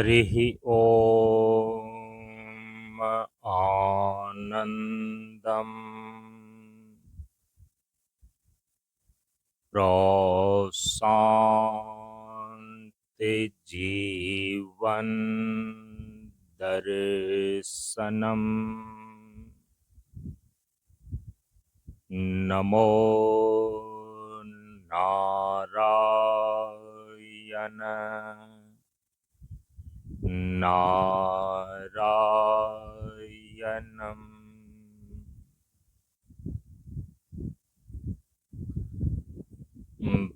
हरिः ॐ आनन्दम् प्रशान्तिजीवन् दर्शनम् नमो नारायण नारायणम्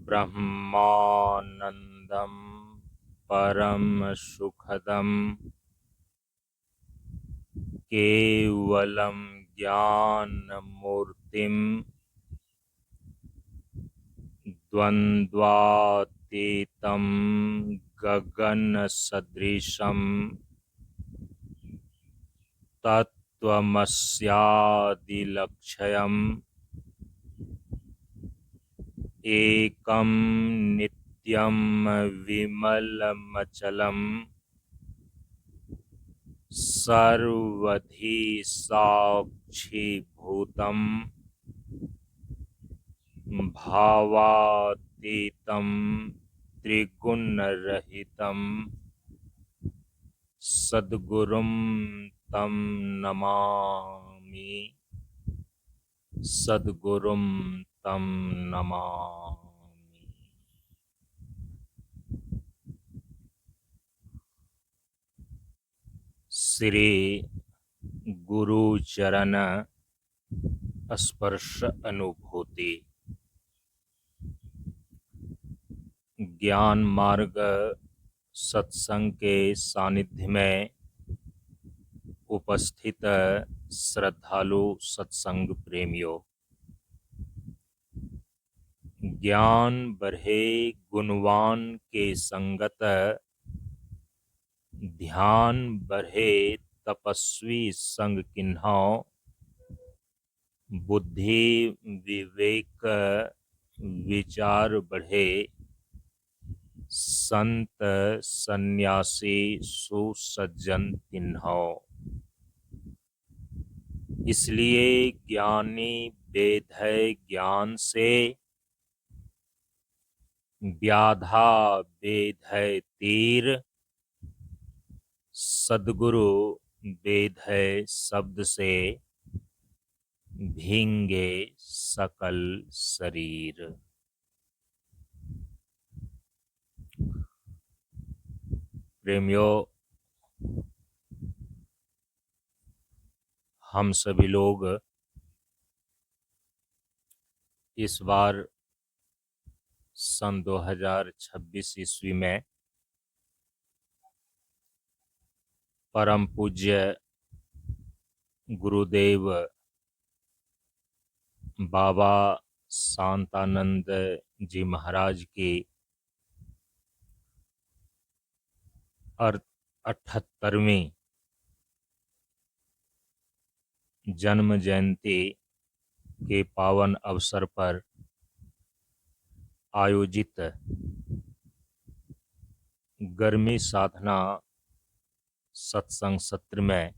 ब्रह्मानन्दं परम सुखदं केवलं ज्ञानमूर्तिं द्वन्द्वातीतं गगनसदृशं तत्त्वमस्यादिलक्ष्यम् एकं नित्यं विमलमचलं सर्वधी साक्षीभूतं भावातीतं त्रिगुणरहितं सद्गुरुं तं नमामि सद्गुरुं तं नमामि। श्री गुरु चरण स्पर्श अनुभूति ज्ञान मार्ग सत्संग के सानिध्य में उपस्थित श्रद्धालु सत्संग प्रेमियों, ज्ञान बढ़े गुणवान के संगत, ध्यान बढ़े तपस्वी संग किन्हाओ, बुद्धि विवेक विचार बढ़े संत सन्यासी सुसज्जन तिन्हाओ। इसलिए ज्ञानी वेद है ज्ञान से, व्याधा वेद है तीर, सद्गुरु वेद है शब्द से, भींगे सकल शरीर। प्रेमियों, हम सभी लोग इस बार सन 2026 ईस्वी में परम पूज्य गुरुदेव बाबा शांतानंद जी महाराज की 78वीं जन्म जयंती के पावन अवसर पर आयोजित गर्मी साधना सत्संग सत्र में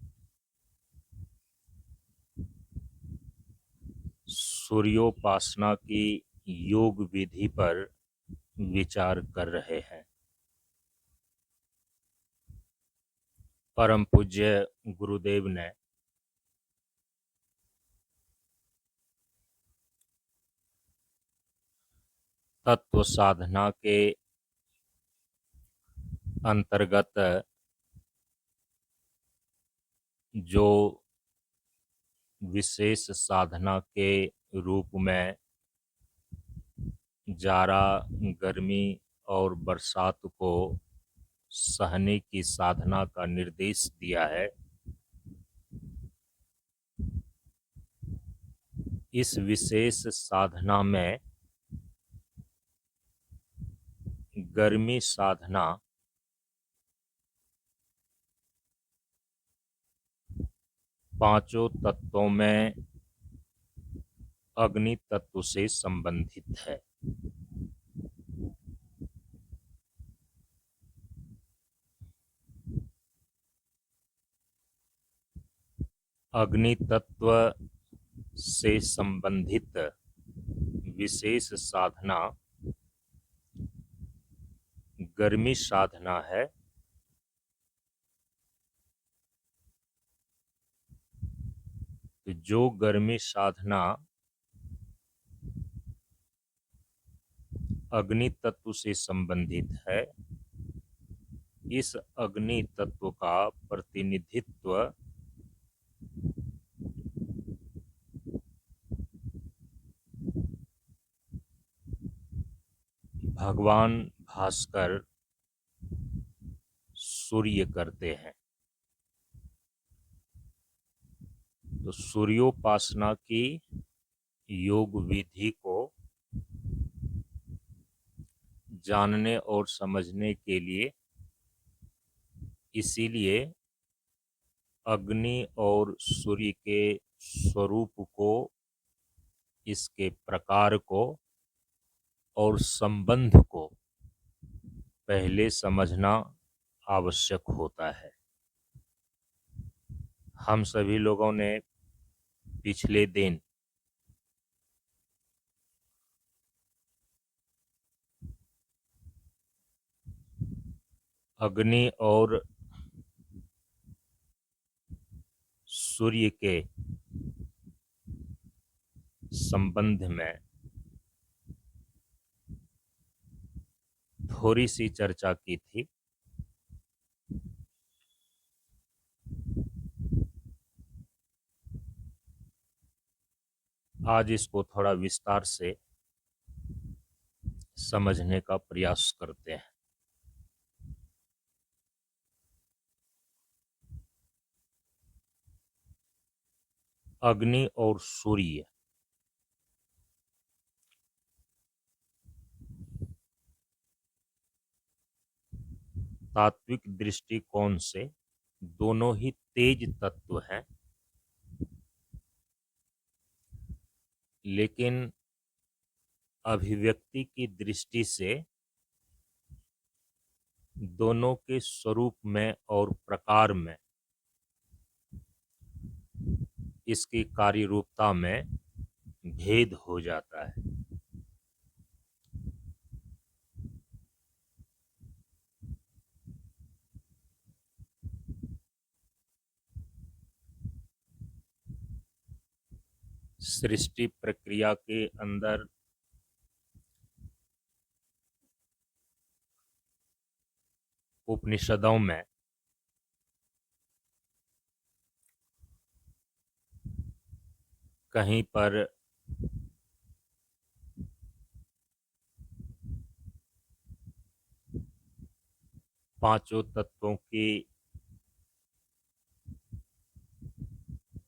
सूर्योपासना की योग विधि पर विचार कर रहे हैं। परम पूज्य गुरुदेव ने तत्व साधना के अंतर्गत जो विशेष साधना के रूप में जाड़ा, गर्मी और बरसात को सहने की साधना का निर्देश दिया है, इस विशेष साधना में गर्मी साधना पांचों तत्वों में अग्नि तत्व से संबंधित है। अग्नि तत्व से संबंधित विशेष साधना गर्मी साधना है। जो गर्मी साधना अग्नि तत्व से संबंधित है, इस अग्नि तत्व का प्रतिनिधित्व भगवान भास्कर सूर्य करते हैं। तो सूर्योपासना की योग विधि को जानने और समझने के लिए इसीलिए अग्नि और सूर्य के स्वरूप को, इसके प्रकार को और संबंध को पहले समझना आवश्यक होता है। हम सभी लोगों ने पिछले दिन अग्नि और सूर्य के संबंध में थोड़ी सी चर्चा की थी। आज इसको थोड़ा विस्तार से समझने का प्रयास करते हैं। अग्नि और सूर्य तात्विक दृष्टिकोण से दोनों ही तेज तत्व हैं, लेकिन अभिव्यक्ति की दृष्टि से दोनों के स्वरूप में और प्रकार में, इसकी कार्य रूपता में भेद हो जाता है। सृष्टि प्रक्रिया के अंदर उपनिषदों में कहीं पर पांचों तत्वों की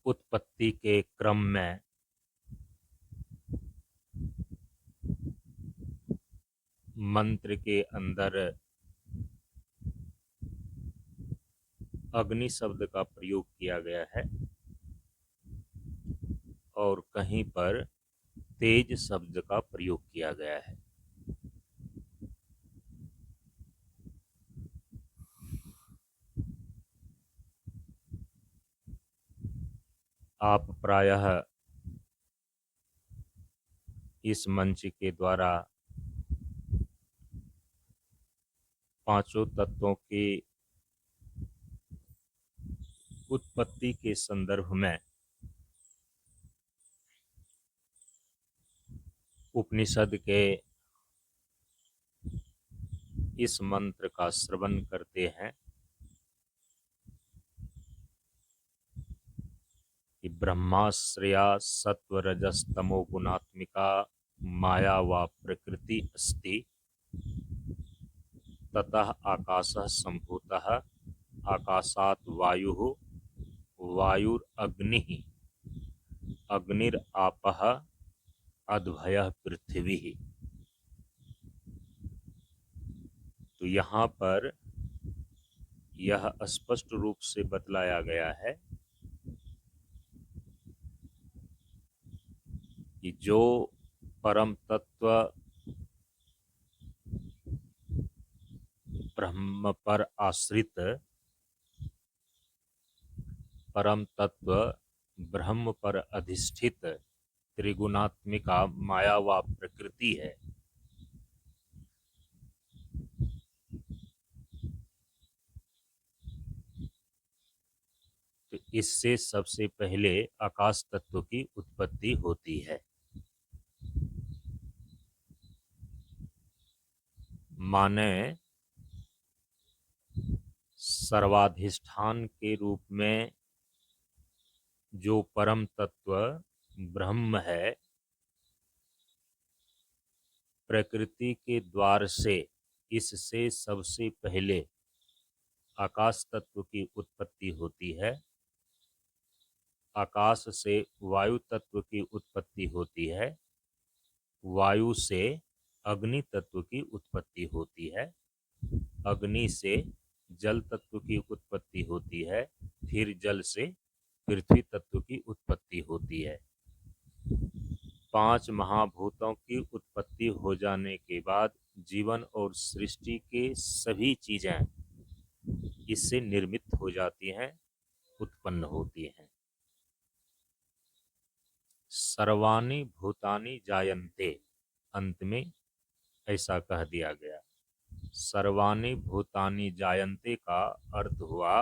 उत्पत्ति के क्रम में मंत्र के अंदर अग्नि शब्द का प्रयोग किया गया है और कहीं पर तेज शब्द का प्रयोग किया गया है। आप प्रायः इस मंच के द्वारा पांचों तत्वों की उत्पत्ति के संदर्भ में उपनिषद के इस मंत्र का श्रवण करते हैं कि ब्रह्माश्रया सत्वरजस्तमो गुणात्मिका माया व प्रकृति अस्ति, ततः आकाशः सम्भूतः, आकाशात् वायुः, वायुरग्निः, अग्निरापः, अद्भयः पृथ्वी। तो यहाँ पर यह स्पष्ट रूप से बतलाया गया है कि जो परम तत्व ब्रह्म पर आश्रित परम तत्व ब्रह्म पर अधिष्ठित त्रिगुणात्मिका माया व प्रकृति है। तो इससे सबसे पहले आकाश तत्व की उत्पत्ति होती है। माने सर्वाधिष्ठान के रूप में जो परम तत्व ब्रह्म है, प्रकृति के द्वार से इससे सबसे पहले आकाश तत्व की उत्पत्ति होती है। आकाश से वायु तत्व की उत्पत्ति होती है। वायु से अग्नि तत्व की उत्पत्ति होती है। अग्नि से जल तत्व की उत्पत्ति होती है। फिर जल से पृथ्वी तत्व की उत्पत्ति होती है। 5 महाभूतों की उत्पत्ति हो जाने के बाद जीवन और सृष्टि के सभी चीजें इससे निर्मित हो जाती हैं, उत्पन्न होती हैं। सर्वाणि भूतानि जायन्ते, अंत में ऐसा कह दिया गया। सर्वाणि भूतानि जायन्ते का अर्थ हुआ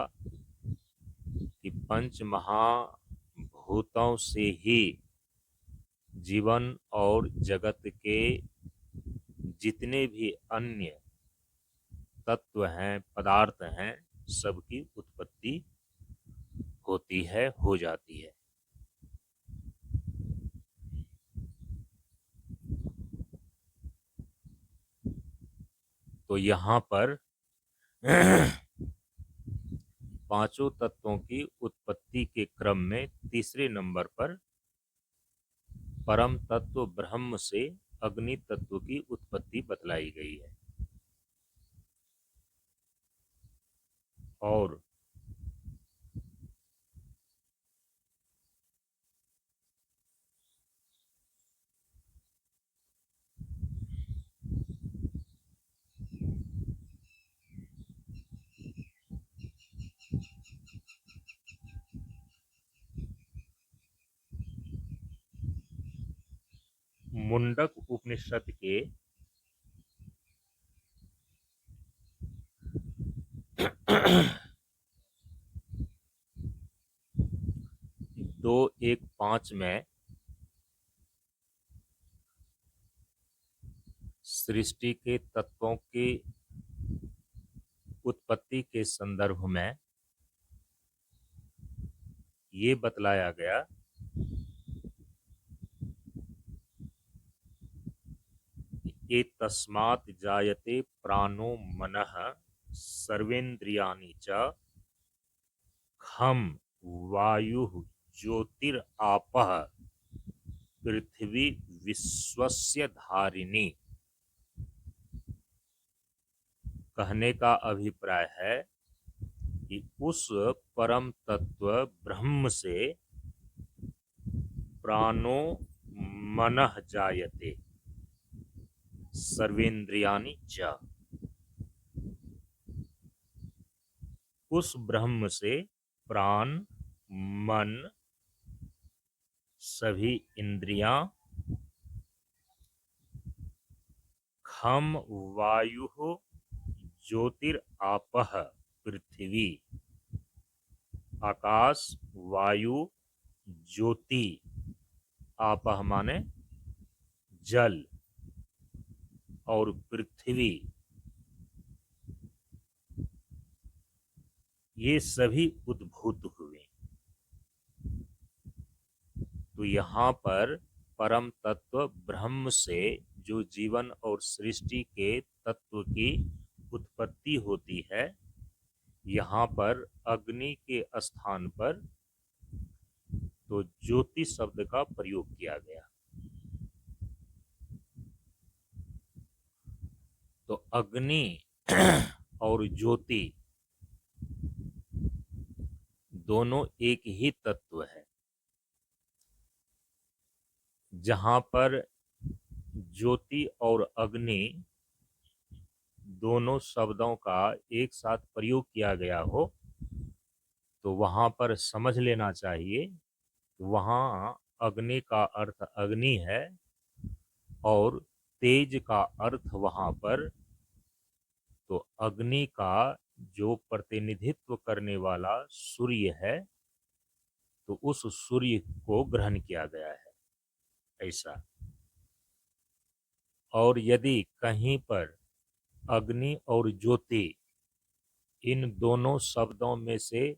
कि 5 महाभूतों से ही जीवन और जगत के जितने भी अन्य तत्व हैं, पदार्थ हैं, सबकी उत्पत्ति होती है, हो जाती है। तो यहाँ पर पांचों तत्वों की उत्पत्ति के क्रम में तीसरे नंबर पर परम तत्व ब्रह्म से अग्नि तत्व की उत्पत्ति बतलाई गई है। और मुंडक उपनिषद के 2:1:5 में सृष्टि के तत्वों की उत्पत्ति के संदर्भ में ये बतलाया गया कि तस्मात् जायते प्राणो मनः सर्वेन्द्रियाणि च खम वायुः ज्योतिरापः पृथ्वी विश्वस्य धारिणी। कहने का अभिप्राय है कि उस परम तत्व ब्रह्म से प्राणो मनः जायते सर्वेन्द्रियाणि च, उस ब्रह्म से प्राण, मन, सभी इंद्रियां, खम वायु ज्योतिरापः पृथ्वी, आकाश, वायु, ज्योति, आपः माने जल, और पृथ्वी, ये सभी उद्भूत हुए। तो यहाँ पर परम तत्व ब्रह्म से जो जीवन और सृष्टि के तत्व की उत्पत्ति होती है, यहाँ पर अग्नि के स्थान पर तो ज्योति शब्द का प्रयोग किया गया। तो अग्नि और ज्योति दोनों एक ही तत्व है। जहाँ पर ज्योति और अग्नि दोनों शब्दों का एक साथ प्रयोग किया गया हो, तो वहाँ पर समझ लेना चाहिए वहाँ अग्नि का अर्थ अग्नि है और तेज का अर्थ वहाँ पर, तो अग्नि का जो प्रतिनिधित्व करने वाला सूर्य है, तो उस सूर्य को ग्रहण किया गया है ऐसा। और यदि कहीं पर अग्नि और ज्योति इन दोनों शब्दों में से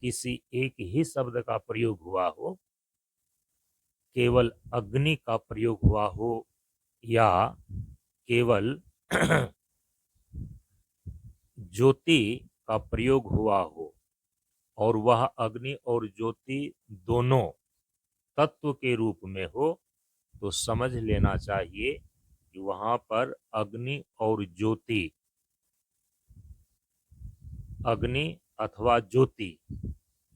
किसी एक ही शब्द का प्रयोग हुआ हो, केवल अग्नि का प्रयोग हुआ हो या केवल ज्योति का प्रयोग हुआ हो, और वह अग्नि और ज्योति दोनों तत्व के रूप में हो, तो समझ लेना चाहिए कि वहां पर अग्नि और ज्योति, अग्नि अथवा ज्योति,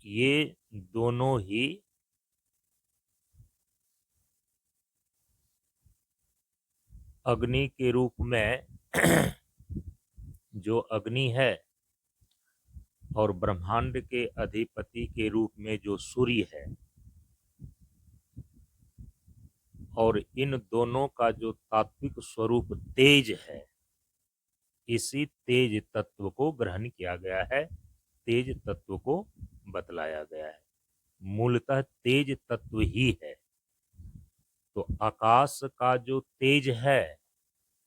ये दोनों ही अग्नि के रूप में जो अग्नि है और ब्रह्मांड के अधिपति के रूप में जो सूर्य है, और इन दोनों का जो तात्विक स्वरूप तेज है, इसी तेज तत्व को ग्रहण किया गया है, तेज तत्व को बतलाया गया है। मूलतः तेज तत्व ही है। तो आकाश का जो तेज है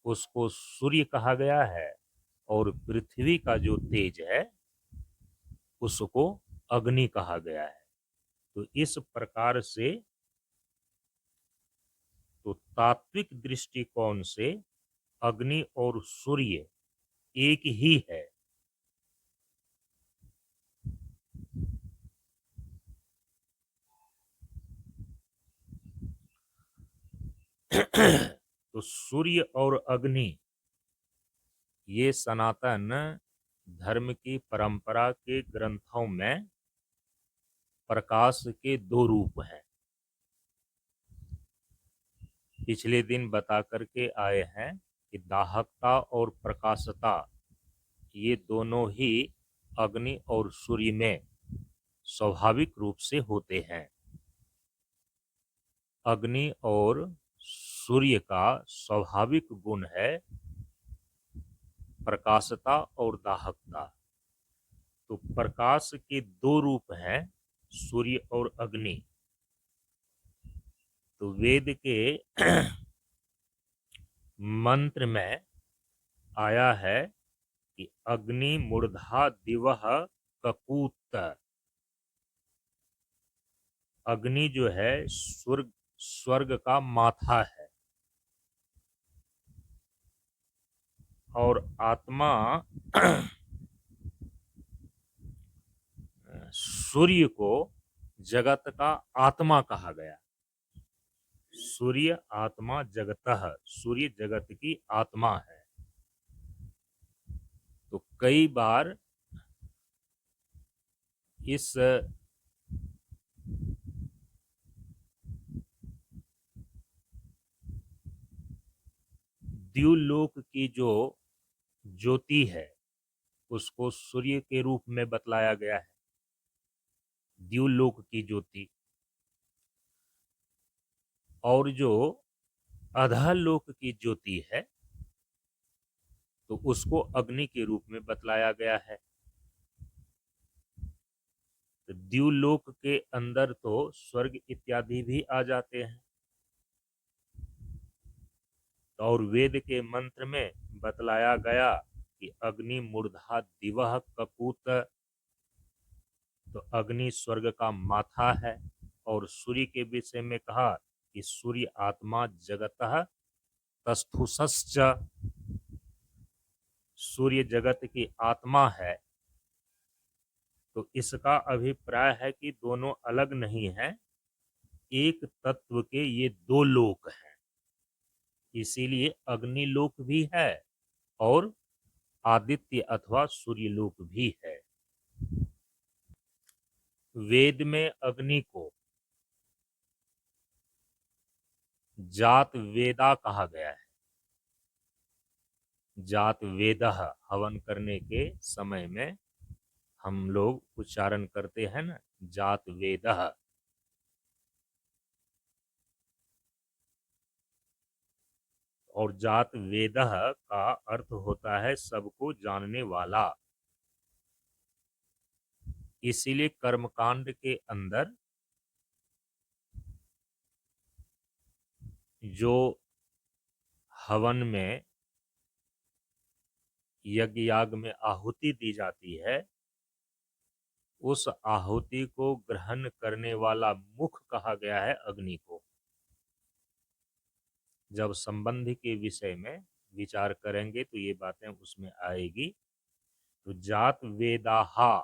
उसको सूर्य कहा गया है, और पृथ्वी का जो तेज है उसको अग्नि कहा गया है। तो इस प्रकार से, तो तात्विक दृष्टिकोण से अग्नि और सूर्य एक ही है। तो सूर्य और अग्नि, ये सनातन धर्म की परंपरा के ग्रंथों में प्रकाश के दो रूप हैं। पिछले दिन बता करके आए हैं कि दाहकता और प्रकाशता, ये दोनों ही अग्नि और सूर्य में स्वाभाविक रूप से होते हैं। अग्नि और सूर्य का स्वाभाविक गुण है प्रकाशता और दाहकता। तो प्रकाश के दो रूप हैं, सूर्य और अग्नि। तो वेद के मंत्र में आया है कि अग्नि मूर्धा दिवह कपूत। अग्नि जो है स्वर्ग का माथा है, और आत्मा सूर्य को जगत का आत्मा कहा गया। सूर्य आत्मा जगतः, सूर्य जगत की आत्मा है। तो कई बार इस द्युलोक की जो ज्योति है उसको सूर्य के रूप में बतलाया गया है, द्युलोक की ज्योति। और जो अधोलोक की ज्योति है तो उसको अग्नि के रूप में बतलाया गया है। तो द्युलोक के अंदर तो स्वर्ग इत्यादि भी आ जाते हैं, और वेद के मंत्र में बतलाया गया कि अग्नि मूर्धा दिवह कपूत। तो अग्नि स्वर्ग का माथा है, और सूर्य के विषय में कहा कि सूर्य आत्मा जगतः तस्थुसश्च, सूर्य जगत की आत्मा है। तो इसका अभिप्राय है कि दोनों अलग नहीं हैं, एक तत्व के ये दो लोक हैं। इसीलिए अग्निलोक भी है और आदित्य अथवा सूर्यलोक भी है। वेद में अग्नि को जात वेदा कहा गया है। जात वेदः, हवन करने के समय में हम लोग उच्चारण करते हैं ना, जात वेदः। और जात वेदः का अर्थ होता है सबको जानने वाला। इसीलिए कर्मकांड के अंदर जो हवन में यज्ञ याग में आहुति दी जाती है, उस आहुति को ग्रहण करने वाला मुख कहा गया है अग्नि को। जब संबंध के विषय में विचार करेंगे तो ये बातें उसमें आएगी। तो जात वेदाहा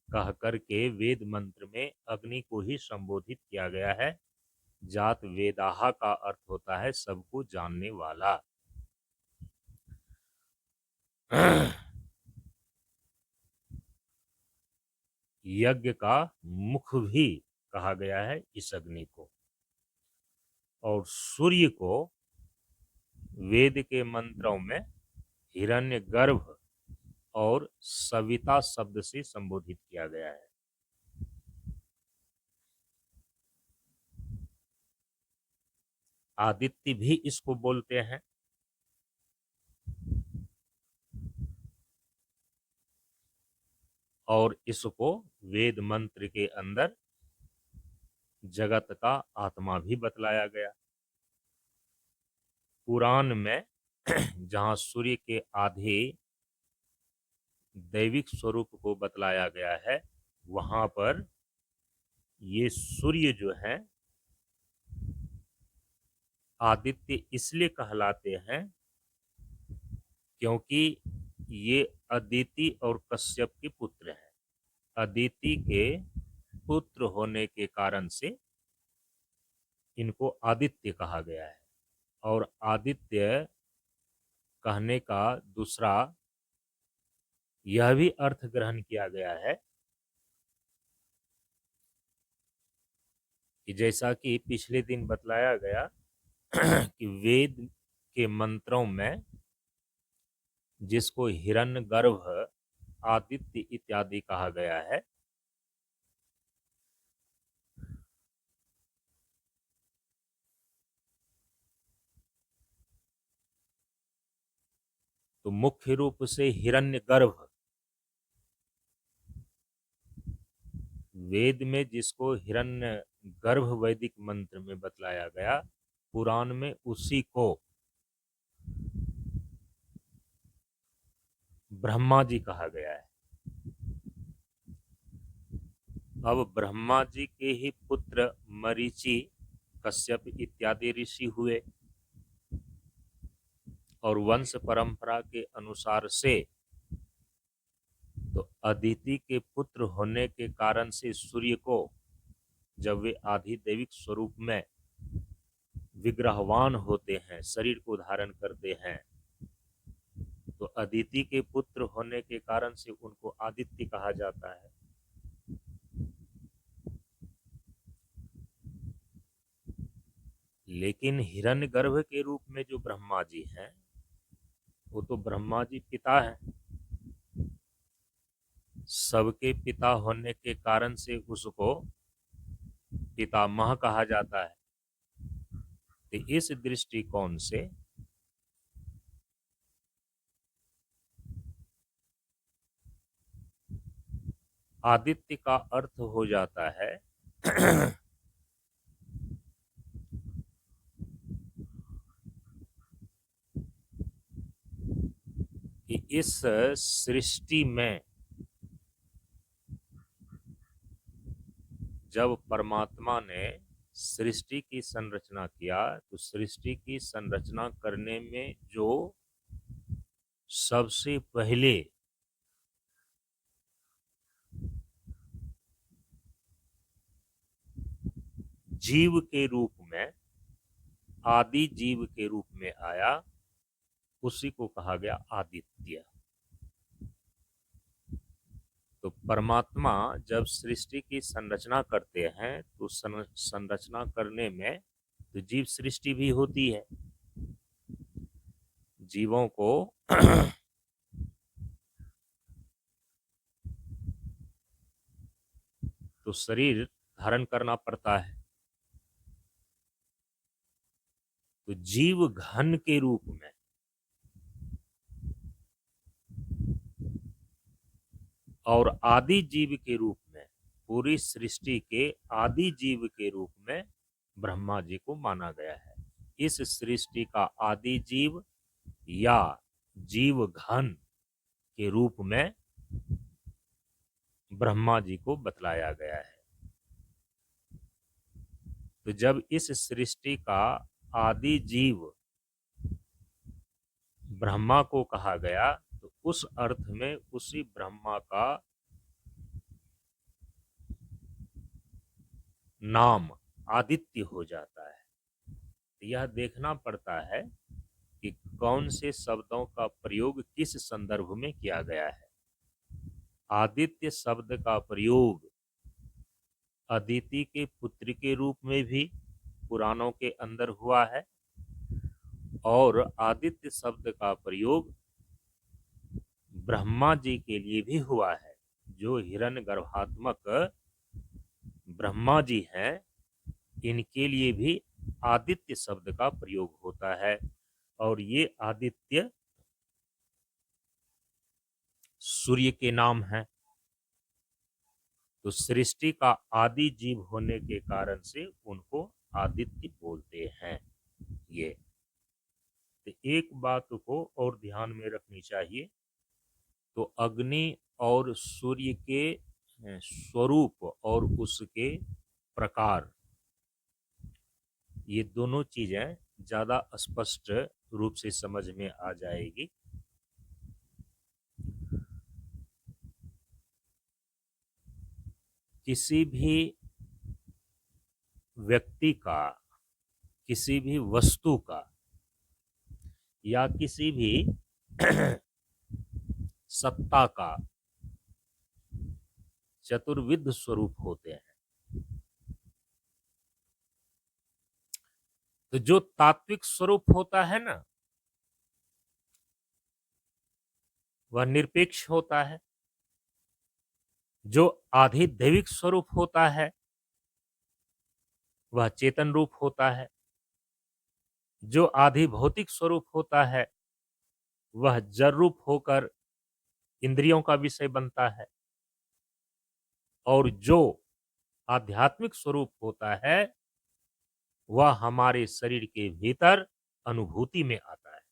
कह करके वेद मंत्र में अग्नि को ही संबोधित किया गया है। जात वेदाहा का अर्थ होता है सबको जानने वाला। यज्ञ का मुख भी कहा गया है इस अग्नि को। और सूर्य को वेद के मंत्रों में हिरण्यगर्भ और सविता शब्द से संबोधित किया गया है। आदित्य भी इसको बोलते हैं। और इसको वेद मंत्र के अंदर जगत का आत्मा भी बतलाया गया। पुराण में जहाँ सूर्य के आधे दैविक स्वरूप को बतलाया गया है, वहां पर ये सूर्य जो है आदित्य इसलिए कहलाते हैं क्योंकि ये अदिति और कश्यप के पुत्र हैं। अदिति के पुत्र होने के कारण से इनको आदित्य कहा गया है। और आदित्य कहने का दूसरा यह भी अर्थ ग्रहण किया गया है कि जैसा कि पिछले दिन बतलाया गया कि वेद के मंत्रों में जिसको हिरण्यगर्भ, आदित्य इत्यादि कहा गया है, तो मुख्य रूप से हिरण्यगर्भ वेद में जिसको हिरण्यगर्भ वैदिक मंत्र में बतलाया गया, पुराण में उसी को ब्रह्मा जी कहा गया है। अब ब्रह्मा जी के ही पुत्र मरीचि, कश्यप इत्यादि ऋषि हुए और वंश परंपरा के अनुसार से तो अदिति के पुत्र होने के कारण से सूर्य को जब वे आधि दैविक स्वरूप में विग्रहवान होते हैं, शरीर को धारण करते हैं, तो अदिति के पुत्र होने के कारण से उनको आदित्य कहा जाता है। लेकिन हिरण्यगर्भ के रूप में जो ब्रह्मा जी हैं, वो तो ब्रह्मा जी पिता हैं। सबके पिता होने के कारण से उसको पितामह कहा जाता है। तो इस दृष्टिकोण से आदित्य का अर्थ हो जाता है कि इस सृष्टि में जब परमात्मा ने सृष्टि की संरचना किया, तो सृष्टि की संरचना करने में जो सबसे पहले जीव के रूप में, आदि जीव के रूप में आया, उसी को कहा गया आदित्य। तो परमात्मा जब सृष्टि की संरचना करते हैं तो संरचना करने में तो जीव सृष्टि भी होती है। जीवों को तो शरीर धारण करना पड़ता है। तो जीव घन के रूप में और आदि जीव के रूप में, पूरी सृष्टि के आदि जीव के रूप में ब्रह्मा जी को माना गया है। इस सृष्टि का आदि जीव या जीव घन के रूप में ब्रह्मा जी को बतलाया गया है। तो जब इस सृष्टि का आदि जीव ब्रह्मा को कहा गया, तो उस अर्थ में उसी ब्रह्मा का नाम आदित्य हो जाता है। यह देखना पड़ता है कि कौन से शब्दों का प्रयोग किस संदर्भ में किया गया है। आदित्य शब्द का प्रयोग अदिति के पुत्र के रूप में भी पुराणों के अंदर हुआ है, और आदित्य शब्द का प्रयोग ब्रह्मा जी के लिए भी हुआ है। जो हिरण्य गर्भात्मक ब्रह्मा जी हैं, इनके लिए भी आदित्य शब्द का प्रयोग होता है। और ये आदित्य सूर्य के नाम है। तो सृष्टि का आदि जीव होने के कारण से उनको आदित्य बोलते हैं। ये तो एक बात को और ध्यान में रखनी चाहिए। तो अग्नि और सूर्य के स्वरूप और उसके प्रकार, ये दोनों चीजें ज्यादा स्पष्ट रूप से समझ में आ जाएगी। किसी भी व्यक्ति का, किसी भी वस्तु का या किसी भी सत्ता का चतुर्विध स्वरूप होते हैं। तो जो तात्विक स्वरूप होता है ना, वह निरपेक्ष होता है। जो आधिदैविक स्वरूप होता है वह चेतन रूप होता है। जो आधि भौतिक स्वरूप होता है वह जड़ रूप होकर इंद्रियों का विषय बनता है। और जो आध्यात्मिक स्वरूप होता है वह हमारे शरीर के भीतर अनुभूति में आता है।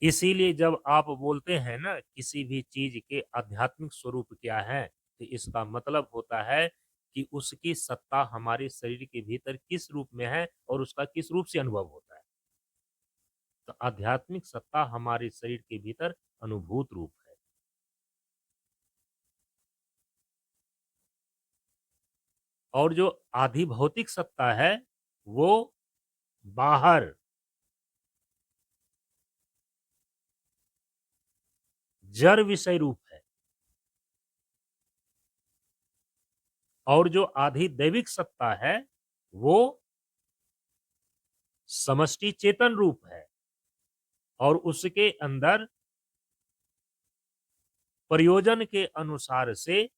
इसीलिए जब आप बोलते हैं ना किसी भी चीज के आध्यात्मिक स्वरूप क्या है, तो इसका मतलब होता है कि उसकी सत्ता हमारे शरीर के भीतर किस रूप में है और उसका किस रूप से अनुभव होता है। तो आध्यात्मिक सत्ता हमारे शरीर के भीतर अनुभूत रूप है। और जो आधि भौतिक सत्ता है वो बाहर जड़ विषय रूप है। और जो आधि दैविक सत्ता है वो समष्टि चेतन रूप है। और उसके अंदर प्रयोजन के अनुसार से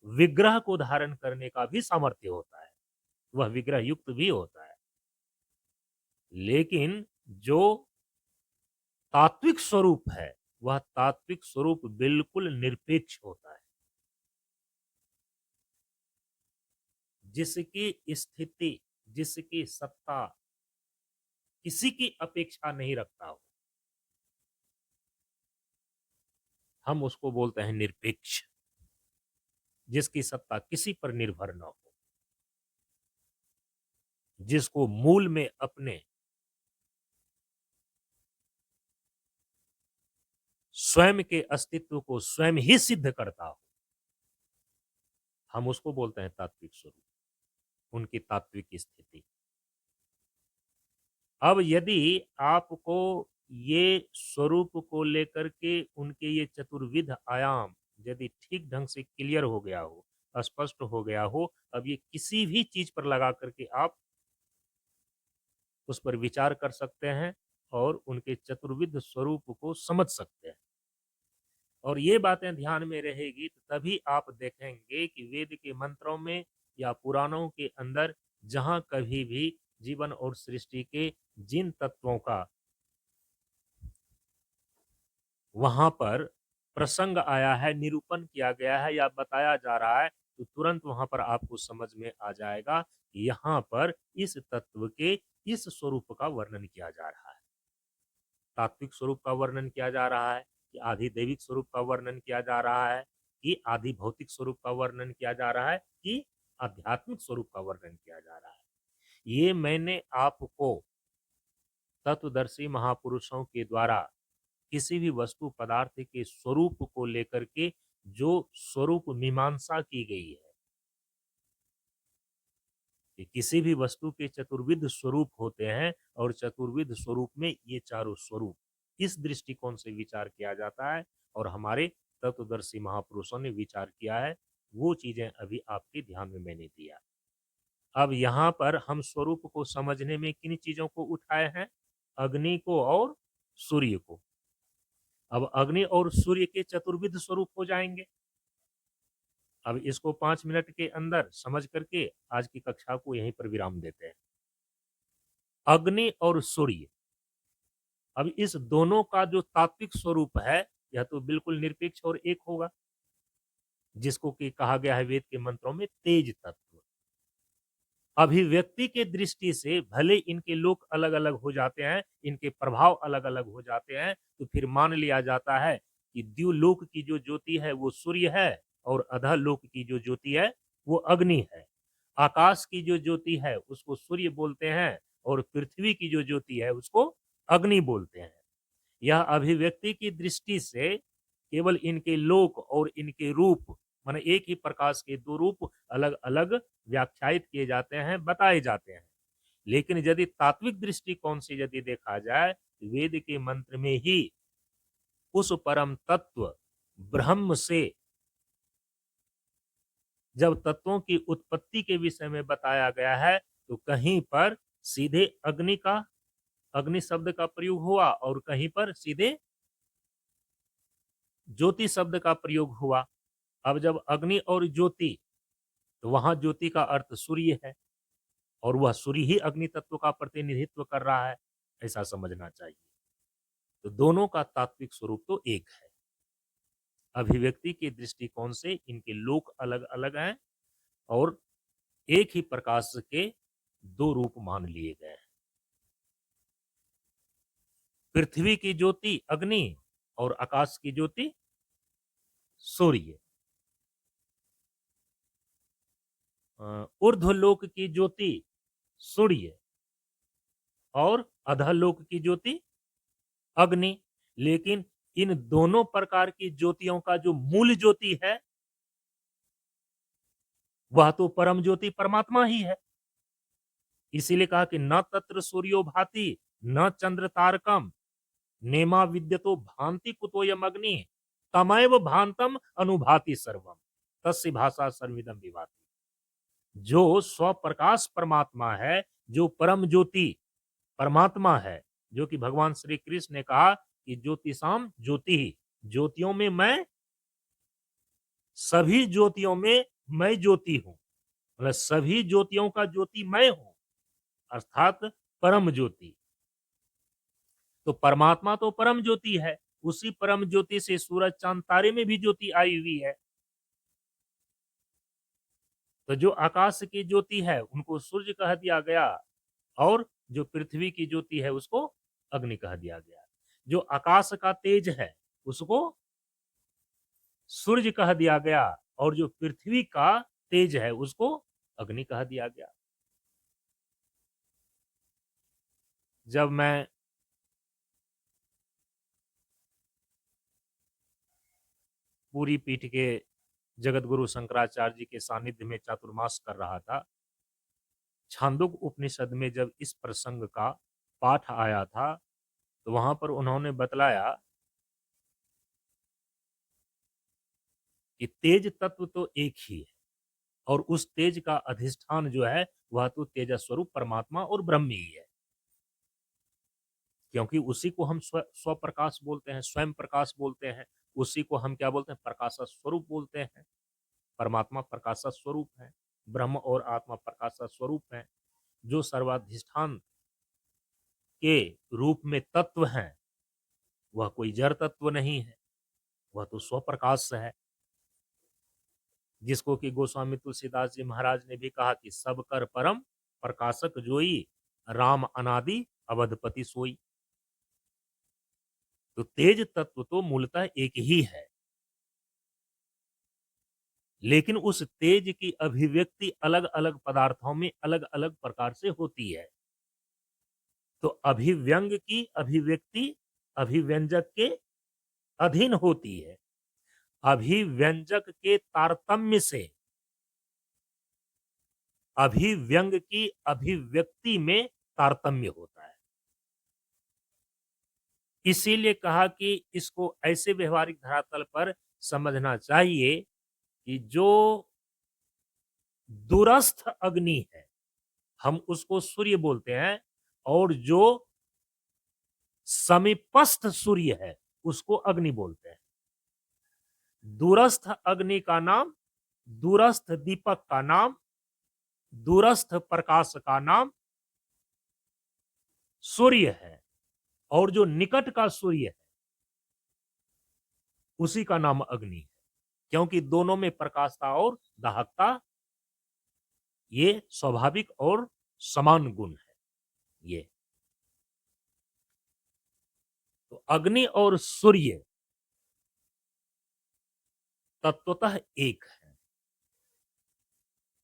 विग्रह को धारण करने का भी सामर्थ्य होता है। वह विग्रह युक्त भी होता है। लेकिन जो तात्विक स्वरूप है वह तात्विक स्वरूप बिल्कुल निरपेक्ष होता है। जिसकी स्थिति, जिसकी सत्ता किसी की अपेक्षा नहीं रखता हो, हम उसको बोलते हैं निरपेक्ष। जिसकी सत्ता किसी पर निर्भर न हो, जिसको मूल में अपने स्वयं के अस्तित्व को स्वयं ही सिद्ध करता हो, हम उसको बोलते हैं तात्विक स्वरूप, उनकी तात्विक स्थिति। अब यदि आपको ये स्वरूप को लेकर के उनके ये चतुर्विध आयाम यदि ठीक ढंग से क्लियर हो गया हो, स्पष्ट हो गया हो, अब ये किसी भी चीज पर लगा करके आप उस पर विचार कर सकते हैं और उनके चतुर्विध स्वरूप को समझ सकते हैं। और ये बातें ध्यान में रहेगी तो तभी आप देखेंगे कि वेद के मंत्रों में या पुराणों के अंदर जहां कभी भी जीवन और सृष्टि के जिन तत्वों का वहां पर प्रसंग आया है, निरूपण किया गया है या बताया जा रहा है, तो तुरंत वहां पर आपको समझ में आ जाएगा कि यहाँ पर इस तत्व के इस स्वरूप का वर्णन किया जा रहा है। तात्विक स्वरूप का वर्णन किया जा रहा है कि आधि दैविक स्वरूप का वर्णन किया जा रहा है कि आधि भौतिक स्वरूप का वर्णन किया जा रहा है कि आध्यात्मिक स्वरूप का वर्णन किया जा रहा है। ये मैंने आपको तत्वदर्शी महापुरुषों के द्वारा किसी भी वस्तु पदार्थ के स्वरूप को लेकर के जो स्वरूप मीमांसा की गई है कि किसी भी वस्तु के चतुर्विध स्वरूप होते हैं और चतुर्विध स्वरूप में ये चारों स्वरूप इस दृष्टिकोण से विचार किया जाता है और हमारे तत्वदर्शी महापुरुषों ने विचार किया है। वो चीजें अभी आपके ध्यान में मैंने दिया। अब यहाँ पर हम स्वरूप को समझने में किन चीजों को उठाए हैं? अग्नि को और सूर्य को। अब अग्नि और सूर्य के चतुर्विध स्वरूप हो जाएंगे। अब इसको 5 मिनट के अंदर समझ करके आज की कक्षा को यहीं पर विराम देते हैं। अग्नि और सूर्य, अब इस दोनों का जो तात्विक स्वरूप है यह तो बिल्कुल निरपेक्ष और एक होगा, जिसको कि कहा गया है वेद के मंत्रों में तेज तत्व। अभिव्यक्ति के दृष्टि से भले इनके लोक अलग अलग हो जाते हैं, इनके प्रभाव अलग अलग हो जाते हैं, तो फिर मान लिया जाता है कि द्युलोक की जो ज्योति है वो सूर्य है और अधोलोक की जो ज्योति है वो अग्नि है। आकाश की जो ज्योति है उसको सूर्य बोलते हैं और पृथ्वी की जो ज्योति है उसको अग्नि बोलते हैं। यह अभिव्यक्ति की दृष्टि से केवल इनके लोक और इनके रूप माने एक ही प्रकाश के दो रूप अलग अलग व्याख्यायित किए जाते हैं, बताए जाते हैं। लेकिन यदि तात्विक दृष्टिकोण से यदि देखा जाए, वेद के मंत्र में ही उस परम तत्व ब्रह्म से जब तत्वों की उत्पत्ति के विषय में बताया गया है, तो कहीं पर सीधे अग्नि शब्द का प्रयोग हुआ और कहीं पर सीधे ज्योति शब्द का प्रयोग हुआ। अब जब अग्नि और ज्योति, तो वहां ज्योति का अर्थ सूर्य है और वह सूर्य ही अग्नि तत्व का प्रतिनिधित्व कर रहा है, ऐसा समझना चाहिए। तो दोनों का तात्विक स्वरूप तो एक है। अभिव्यक्ति के दृष्टिकोण से इनके लोक अलग अलग हैं और एक ही प्रकाश के दो रूप मान लिए गए हैं। पृथ्वी की ज्योति अग्नि और आकाश की ज्योति सूर्य। ऊर्ध्वलोक की ज्योति सूर्य और अधोलोक की ज्योति अग्नि। लेकिन इन दोनों प्रकार की ज्योतियों का जो मूल ज्योति है वह तो परम ज्योति परमात्मा ही है। इसीलिए कहा कि न तत्र सूर्यो भाति न चंद्र तारकम नेमा विद्यतो भांति कुतोयम अग्नि तमैव भांतम अनुभाति सर्वम तस्य भाषा सर्विदम विभाति। जो स्वप्रकाश परमात्मा है, जो परम ज्योति परमात्मा है, जो कि भगवान श्री कृष्ण ने कहा कि ज्योतिषाम ज्योति ही, ज्योतियों में मैं, सभी ज्योतियों में मैं ज्योति हूं, मतलब सभी ज्योतियों का ज्योति मैं हूं, अर्थात परम ज्योति। तो परमात्मा तो परम ज्योति है, उसी परम ज्योति से सूरज चांद तारे में भी ज्योति आई हुई है। तो जो आकाश की ज्योति है उनको सूर्य कह दिया गया और जो पृथ्वी की ज्योति है उसको अग्नि कह दिया गया। जो आकाश का तेज है उसको सूर्य कह दिया गया और जो पृथ्वी का तेज है उसको अग्नि कह दिया गया। जब मैं पूरी पीठ के जगत गुरु शंकराचार्य जी के सानिध्य में चातुर्मास कर रहा था, छांदोग्य उपनिषद में जब इस प्रसंग का पाठ आया था, तो वहां पर उन्होंने बतलाया कि तेज तत्व तो एक ही है और उस तेज का अधिष्ठान जो है वह तो तेज स्वरूप परमात्मा और ब्रह्म ही है, क्योंकि उसी को हम स्व प्रकाश बोलते हैं, स्वयं प्रकाश बोलते हैं। उसी को हम क्या बोलते हैं? प्रकाश स्वरूप बोलते हैं। परमात्मा प्रकाश स्वरूप है। ब्रह्म और आत्मा प्रकाश का स्वरूप है। जो सर्वाधिष्ठान के रूप में तत्व हैं, वह कोई जड़ तत्व नहीं है, वह तो स्वप्रकाश है, जिसको कि गोस्वामी तुलसीदास जी महाराज ने भी कहा कि सब कर परम प्रकाशक जोई, राम अनादि अवधपति सोई। तो तेज तत्व तो मूलतः एक ही है, लेकिन उस तेज की अभिव्यक्ति अलग अलग पदार्थों में अलग अलग प्रकार से होती है। तो अभिव्यंग की अभिव्यक्ति अभिव्यंजक के अधीन होती है, अभिव्यंजक के तारतम्य से अभिव्यंग की अभिव्यक्ति में तारतम्य होता है। इसीलिए कहा कि इसको ऐसे व्यवहारिक धरातल पर समझना चाहिए कि जो दूरस्थ अग्नि है, हम उसको सूर्य बोलते हैं, और जो समीपस्थ सूर्य है उसको अग्नि बोलते हैं। दूरस्थ अग्नि का नाम, दूरस्थ दीपक का नाम, दूरस्थ प्रकाश का नाम सूर्य है, और जो निकट का सूर्य है उसी का नाम अग्नि है, क्योंकि दोनों में प्रकाशता और दाहकता ये स्वाभाविक और समान गुण है। ये तो अग्नि और सूर्य तत्वतः एक है।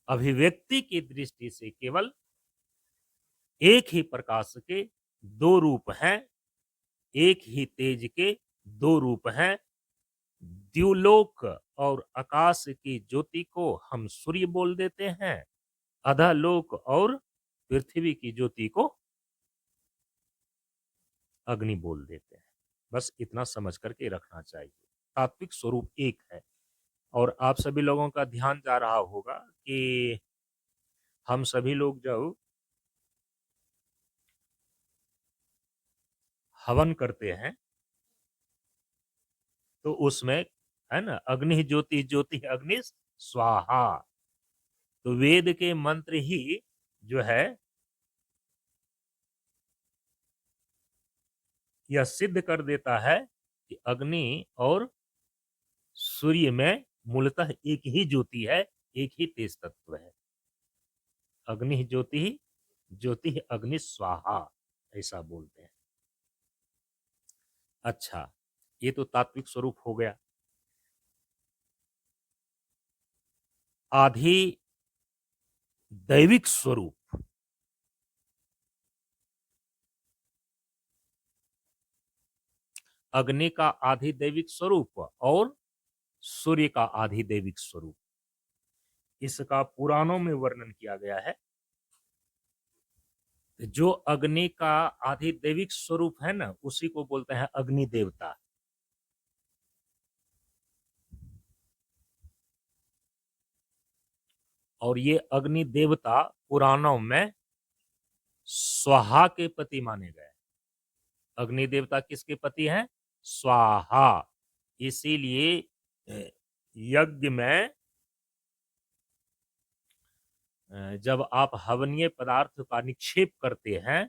अभिव्यक्ति की दृष्टि से केवल एक ही प्रकाश के दो रूप हैं, एक ही तेज के दो रूप हैं। द्युलोक और आकाश की ज्योति को हम सूर्य बोल देते हैं, अधलोक और पृथ्वी की ज्योति को अग्नि बोल देते हैं। बस इतना समझ करके रखना चाहिए। तात्विक स्वरूप एक है। और आप सभी लोगों का ध्यान जा रहा होगा कि हम सभी लोग जब हवन करते हैं तो उसमें है ना, अग्नि ज्योति ज्योति अग्नि स्वाहा। तो वेद के मंत्र ही जो है यह सिद्ध कर देता है कि अग्नि और सूर्य में मूलतः एक ही ज्योति है, एक ही तेज तत्व है। अग्नि ज्योति ही ज्योति ही अग्नि स्वाहा, ऐसा बोलते हैं। अच्छा, ये तो तात्विक स्वरूप हो गया। आधि दैविक स्वरूप, अग्नि का आधि दैविक स्वरूप और सूर्य का आधि दैविक स्वरूप, इसका पुराणों में वर्णन किया गया है। जो अग्नि का आधि दैविक स्वरूप है ना, उसी को बोलते हैं अग्नि देवता। और ये अग्नि देवता पुराणों में स्वाहा के पति माने गए। अग्नि देवता किसके पति हैं? स्वाहा। इसीलिए यज्ञ में जब आप हवनीय पदार्थ का निक्षेप करते हैं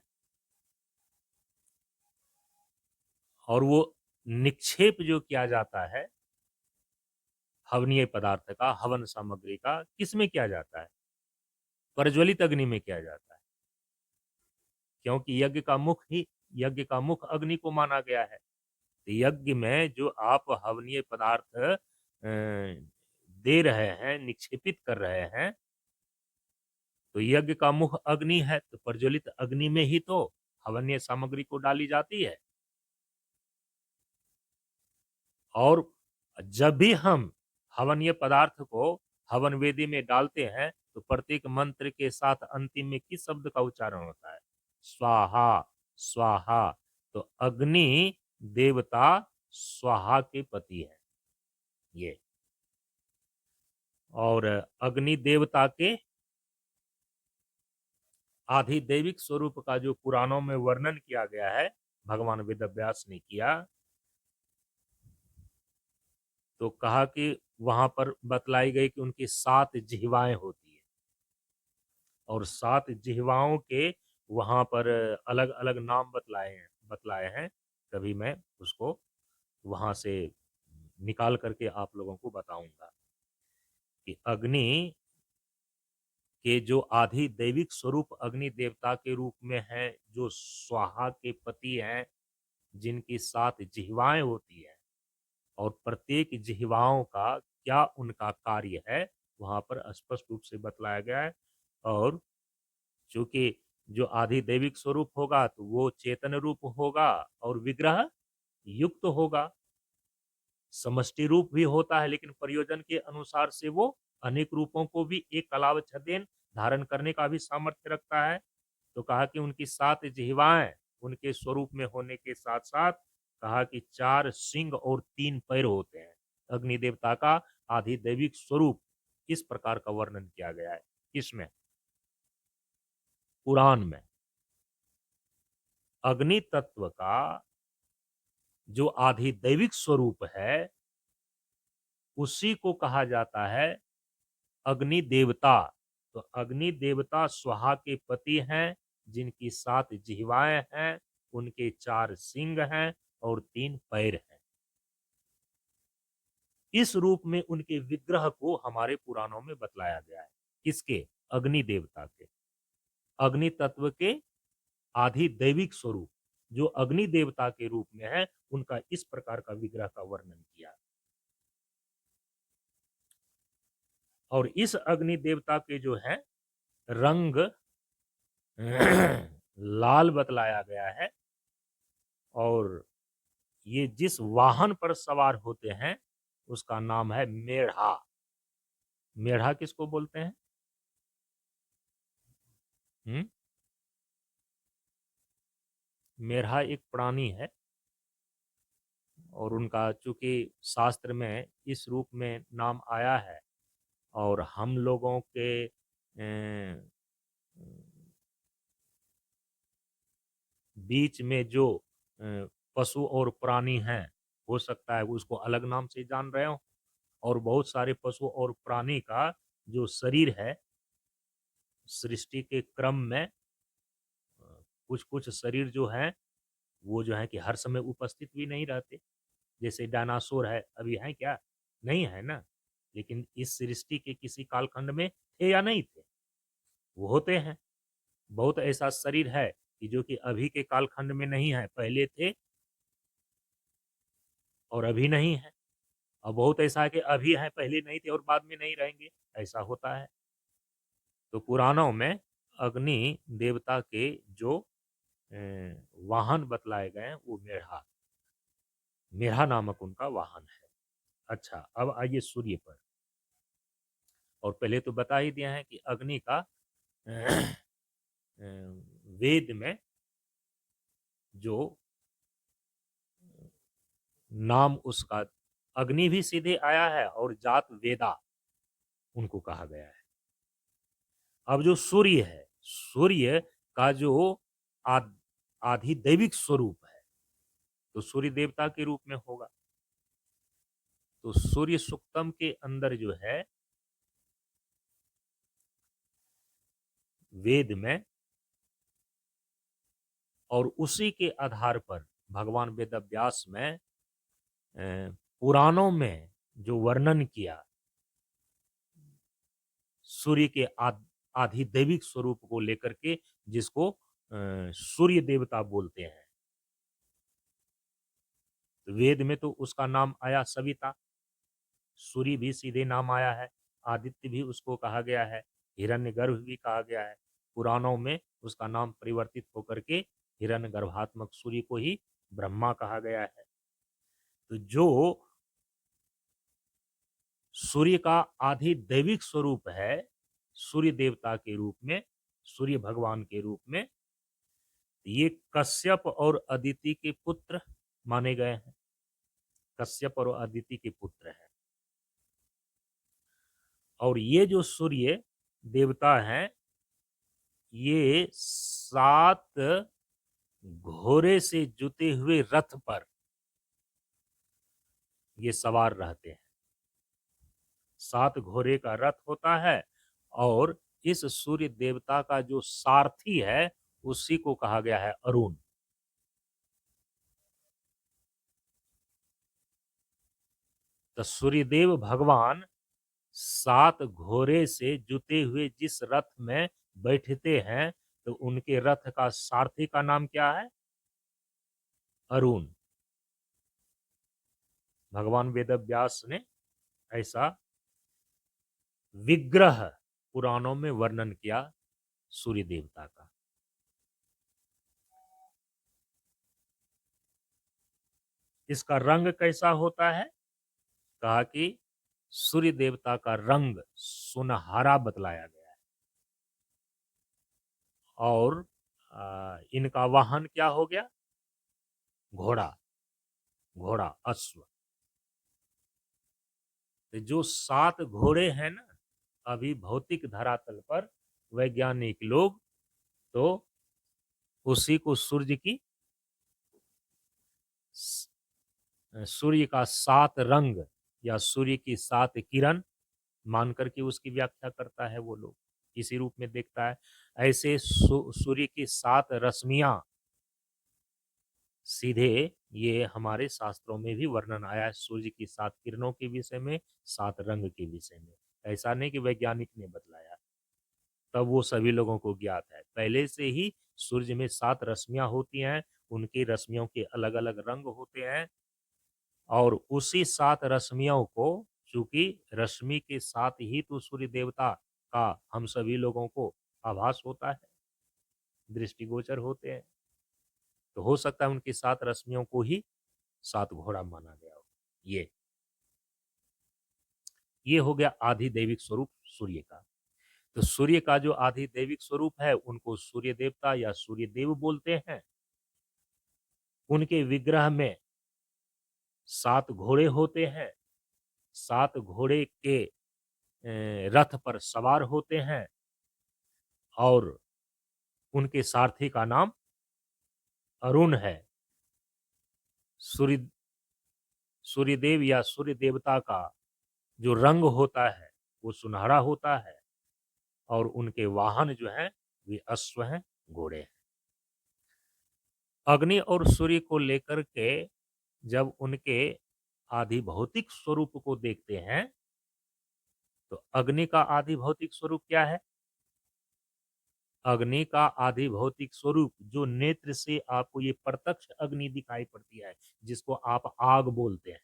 और वो निक्षेप जो किया जाता है हवनीय पदार्थ का, हवन सामग्री का, किसमें किया जाता है? प्रज्वलित अग्नि में किया जाता है, क्योंकि यज्ञ का मुख अग्नि को माना गया है। तो यज्ञ में जो आप हवनीय पदार्थ दे रहे हैं, निक्षेपित कर रहे हैं, तो यज्ञ का मुख अग्नि है, तो प्रज्वलित अग्नि में ही तो हवनीय सामग्री को डाली जाती है। और जब भी हम हवनीय पदार्थ को हवन वेदी में डालते हैं तो प्रत्येक मंत्र के साथ अंतिम में किस शब्द का उच्चारण होता है? स्वाहा स्वाहा। तो अग्नि देवता स्वाहा के पति है ये। और अग्नि देवता के आधिदैविक स्वरूप का जो पुराणों में वर्णन किया गया है, भगवान वेदव्यास ने किया, तो कहा कि वहां पर बतलाई गई कि उनकी 7 जिह्वाएं होती है। और 7 जिह्वाओं के वहाँ पर अलग-अलग नाम बतलाए हैं। कभी मैं उसको वहाँ से निकाल करके आप लोगों को बताऊँगा कि अग्नि के जो आधि दैविक स्वरूप अग्नि देवता के रूप में है, जो स्वाहा के पति हैं, जिनकी 7 जिह्वाएँ होती हैं और प्रत्येक जिह्वाओं का क्या उनका कार्य है, वहाँ पर स्पष्ट रूप से बतलाया गया है। और चूँकि जो आधि दैविक स्वरूप होगा, तो वो चेतन रूप होगा और विग्रह युक्त होगा। समष्टि रूप भी होता है, लेकिन प्रयोजन के अनुसार से वो अनेक रूपों को भी एक कलावच्छेदेन धारण करने का भी सामर्थ्य रखता है। तो कहा कि उनकी 7 जिह्वाएँ उनके स्वरूप में होने के साथ-साथ कहा कि 4 सिंग और 3 पैर होते हैं। अग्नि देवता का आधिदैविक स्वरूप इस प्रकार का वर्णन किया गया है। किसमें? पुराण में। अग्नि तत्व का जो आधिदैविक स्वरूप है, उसी को कहा जाता है अग्नि देवता। तो अग्नि देवता स्वाहा के पति हैं, जिनकी 7 जिह्वाएँ हैं, उनके 4 सिंग हैं और 3 पैर हैं। इस रूप में उनके विग्रह को हमारे पुराणों में बतलाया गया है। किसके? अग्नि देवता के। अग्नि तत्व के आधि दैविक स्वरूप जो अग्नि देवता के रूप में है, उनका इस प्रकार का विग्रह का वर्णन किया। और इस अग्नि देवता के जो है रंग लाल बतलाया गया है। और ये जिस वाहन पर सवार होते हैं, उसका नाम है मेढ़ा। मेढ़ा किसको बोलते हैं? हम्म? मेढ़ा एक प्राणी है और उनका चूंकि शास्त्र में इस रूप में नाम आया है और हम लोगों के बीच में जो पशु और प्राणी हैं, हो सकता है उसको अलग नाम से जान रहे हो। और बहुत सारे पशु और प्राणी का जो शरीर है, सृष्टि के क्रम में कुछ कुछ शरीर जो है वो जो है कि हर समय उपस्थित भी नहीं रहते। जैसे डायनासोर है, अभी है क्या? नहीं है ना। लेकिन इस सृष्टि के किसी कालखंड में थे या नहीं थे? वो होते हैं। बहुत ऐसा शरीर है कि जो कि अभी के कालखंड में नहीं है, पहले थे और अभी नहीं है। और बहुत ऐसा है कि अभी है, पहले नहीं थे और बाद में नहीं रहेंगे, ऐसा होता है। तो पुराणों में अग्नि देवता के जो अ, वाहन बतलाए गए हैं, वो मेढ़ा मेढ़ा नामक उनका वाहन है। अच्छा, अब आइए सूर्य पर। और पहले तो बता ही दिया है कि अग्नि का वेद में जो नाम उसका अग्नि भी सीधे आया है और जात वेदा उनको कहा गया है। अब जो सूर्य है, सूर्य का जो आद, आधिदैविक स्वरूप है, तो सूर्य देवता के रूप में होगा। तो सूर्य सुक्तम के अंदर जो है वेद में, और उसी के आधार पर भगवान वेदव्यास में पुराणों में जो वर्णन किया सूर्य के आधिदैविक स्वरूप को लेकर के, जिसको सूर्य देवता बोलते हैं। वेद में तो उसका नाम आया सविता, सूर्य भी सीधे नाम आया है, आदित्य भी उसको कहा गया है, हिरण्यगर्भ भी कहा गया है। पुराणों में उसका नाम परिवर्तित होकर के हिरण्यगर्भात्मक सूर्य को ही ब्रह्मा कहा गया है। तो जो सूर्य का आधि दैविक स्वरूप है, सूर्य देवता के रूप में, सूर्य भगवान के रूप में, ये कश्यप और अदिति के पुत्र माने गए हैं। कश्यप और अदिति के पुत्र हैं। और ये जो सूर्य देवता हैं, ये 7 घोड़े से जुते हुए रथ पर ये सवार रहते हैं। 7 घोड़े का रथ होता है और इस सूर्य देवता का जो सारथी है उसी को कहा गया है अरुण। तो सूर्यदेव भगवान 7 घोड़े से जुते हुए जिस रथ में बैठते हैं तो उनके रथ का सारथी का नाम क्या है? अरुण। भगवान वेदव्यास ने ऐसा विग्रह पुराणों में वर्णन किया सूर्य देवता का। इसका रंग कैसा होता है? कहा कि सूर्य देवता का रंग सुनहरा बतलाया गया है। और इनका वाहन क्या हो गया? घोड़ा, घोड़ा अश्व। तो जो 7 घोड़े हैं ना, अभी भौतिक धरातल पर वैज्ञानिक लोग तो उसी को सूर्य का 7 रंग या सूर्य की 7 किरण मान करके उसकी व्याख्या करता है वो लोग, इसी रूप में देखता है। ऐसे सूर्य की 7 रश्मियां सीधे ये हमारे शास्त्रों में भी वर्णन आया है सूर्य की 7 किरणों के विषय में, 7 रंग के विषय में। ऐसा नहीं कि वैज्ञानिक ने बतलाया, तब वो सभी लोगों को ज्ञात है। पहले से ही सूर्य में 7 रश्मियां होती हैं, उनकी रश्मियों के अलग अलग रंग होते हैं। और उसी 7 रश्मियों को, चूंकि रश्मि के साथ ही तो सूर्य देवता का हम सभी लोगों को आभास होता है, दृष्टिगोचर होते हैं, तो हो सकता है उनकी 7 रश्मियों को ही 7 घोड़ा माना गया हो। ये हो गया आधिदैविक स्वरूप सूर्य का। तो सूर्य का जो आधिदैविक स्वरूप है उनको सूर्य देवता या सूर्य देव बोलते हैं। उनके विग्रह में 7 घोड़े होते हैं, 7 घोड़े के रथ पर सवार होते हैं और उनके सारथी का नाम अरुण है। सूर्य सूर्यदेव या सूर्य देवता का जो रंग होता है वो सुनहरा होता है और उनके वाहन जो हैं वे अश्व हैं, घोड़े हैं। अग्नि और सूर्य को लेकर के जब उनके आदि भौतिक स्वरूप को देखते हैं तो अग्नि का आदि भौतिक स्वरूप क्या है? अग्नि का आदि भौतिक स्वरूप जो नेत्र से आपको ये प्रत्यक्ष अग्नि दिखाई पड़ती है, जिसको आप आग बोलते हैं,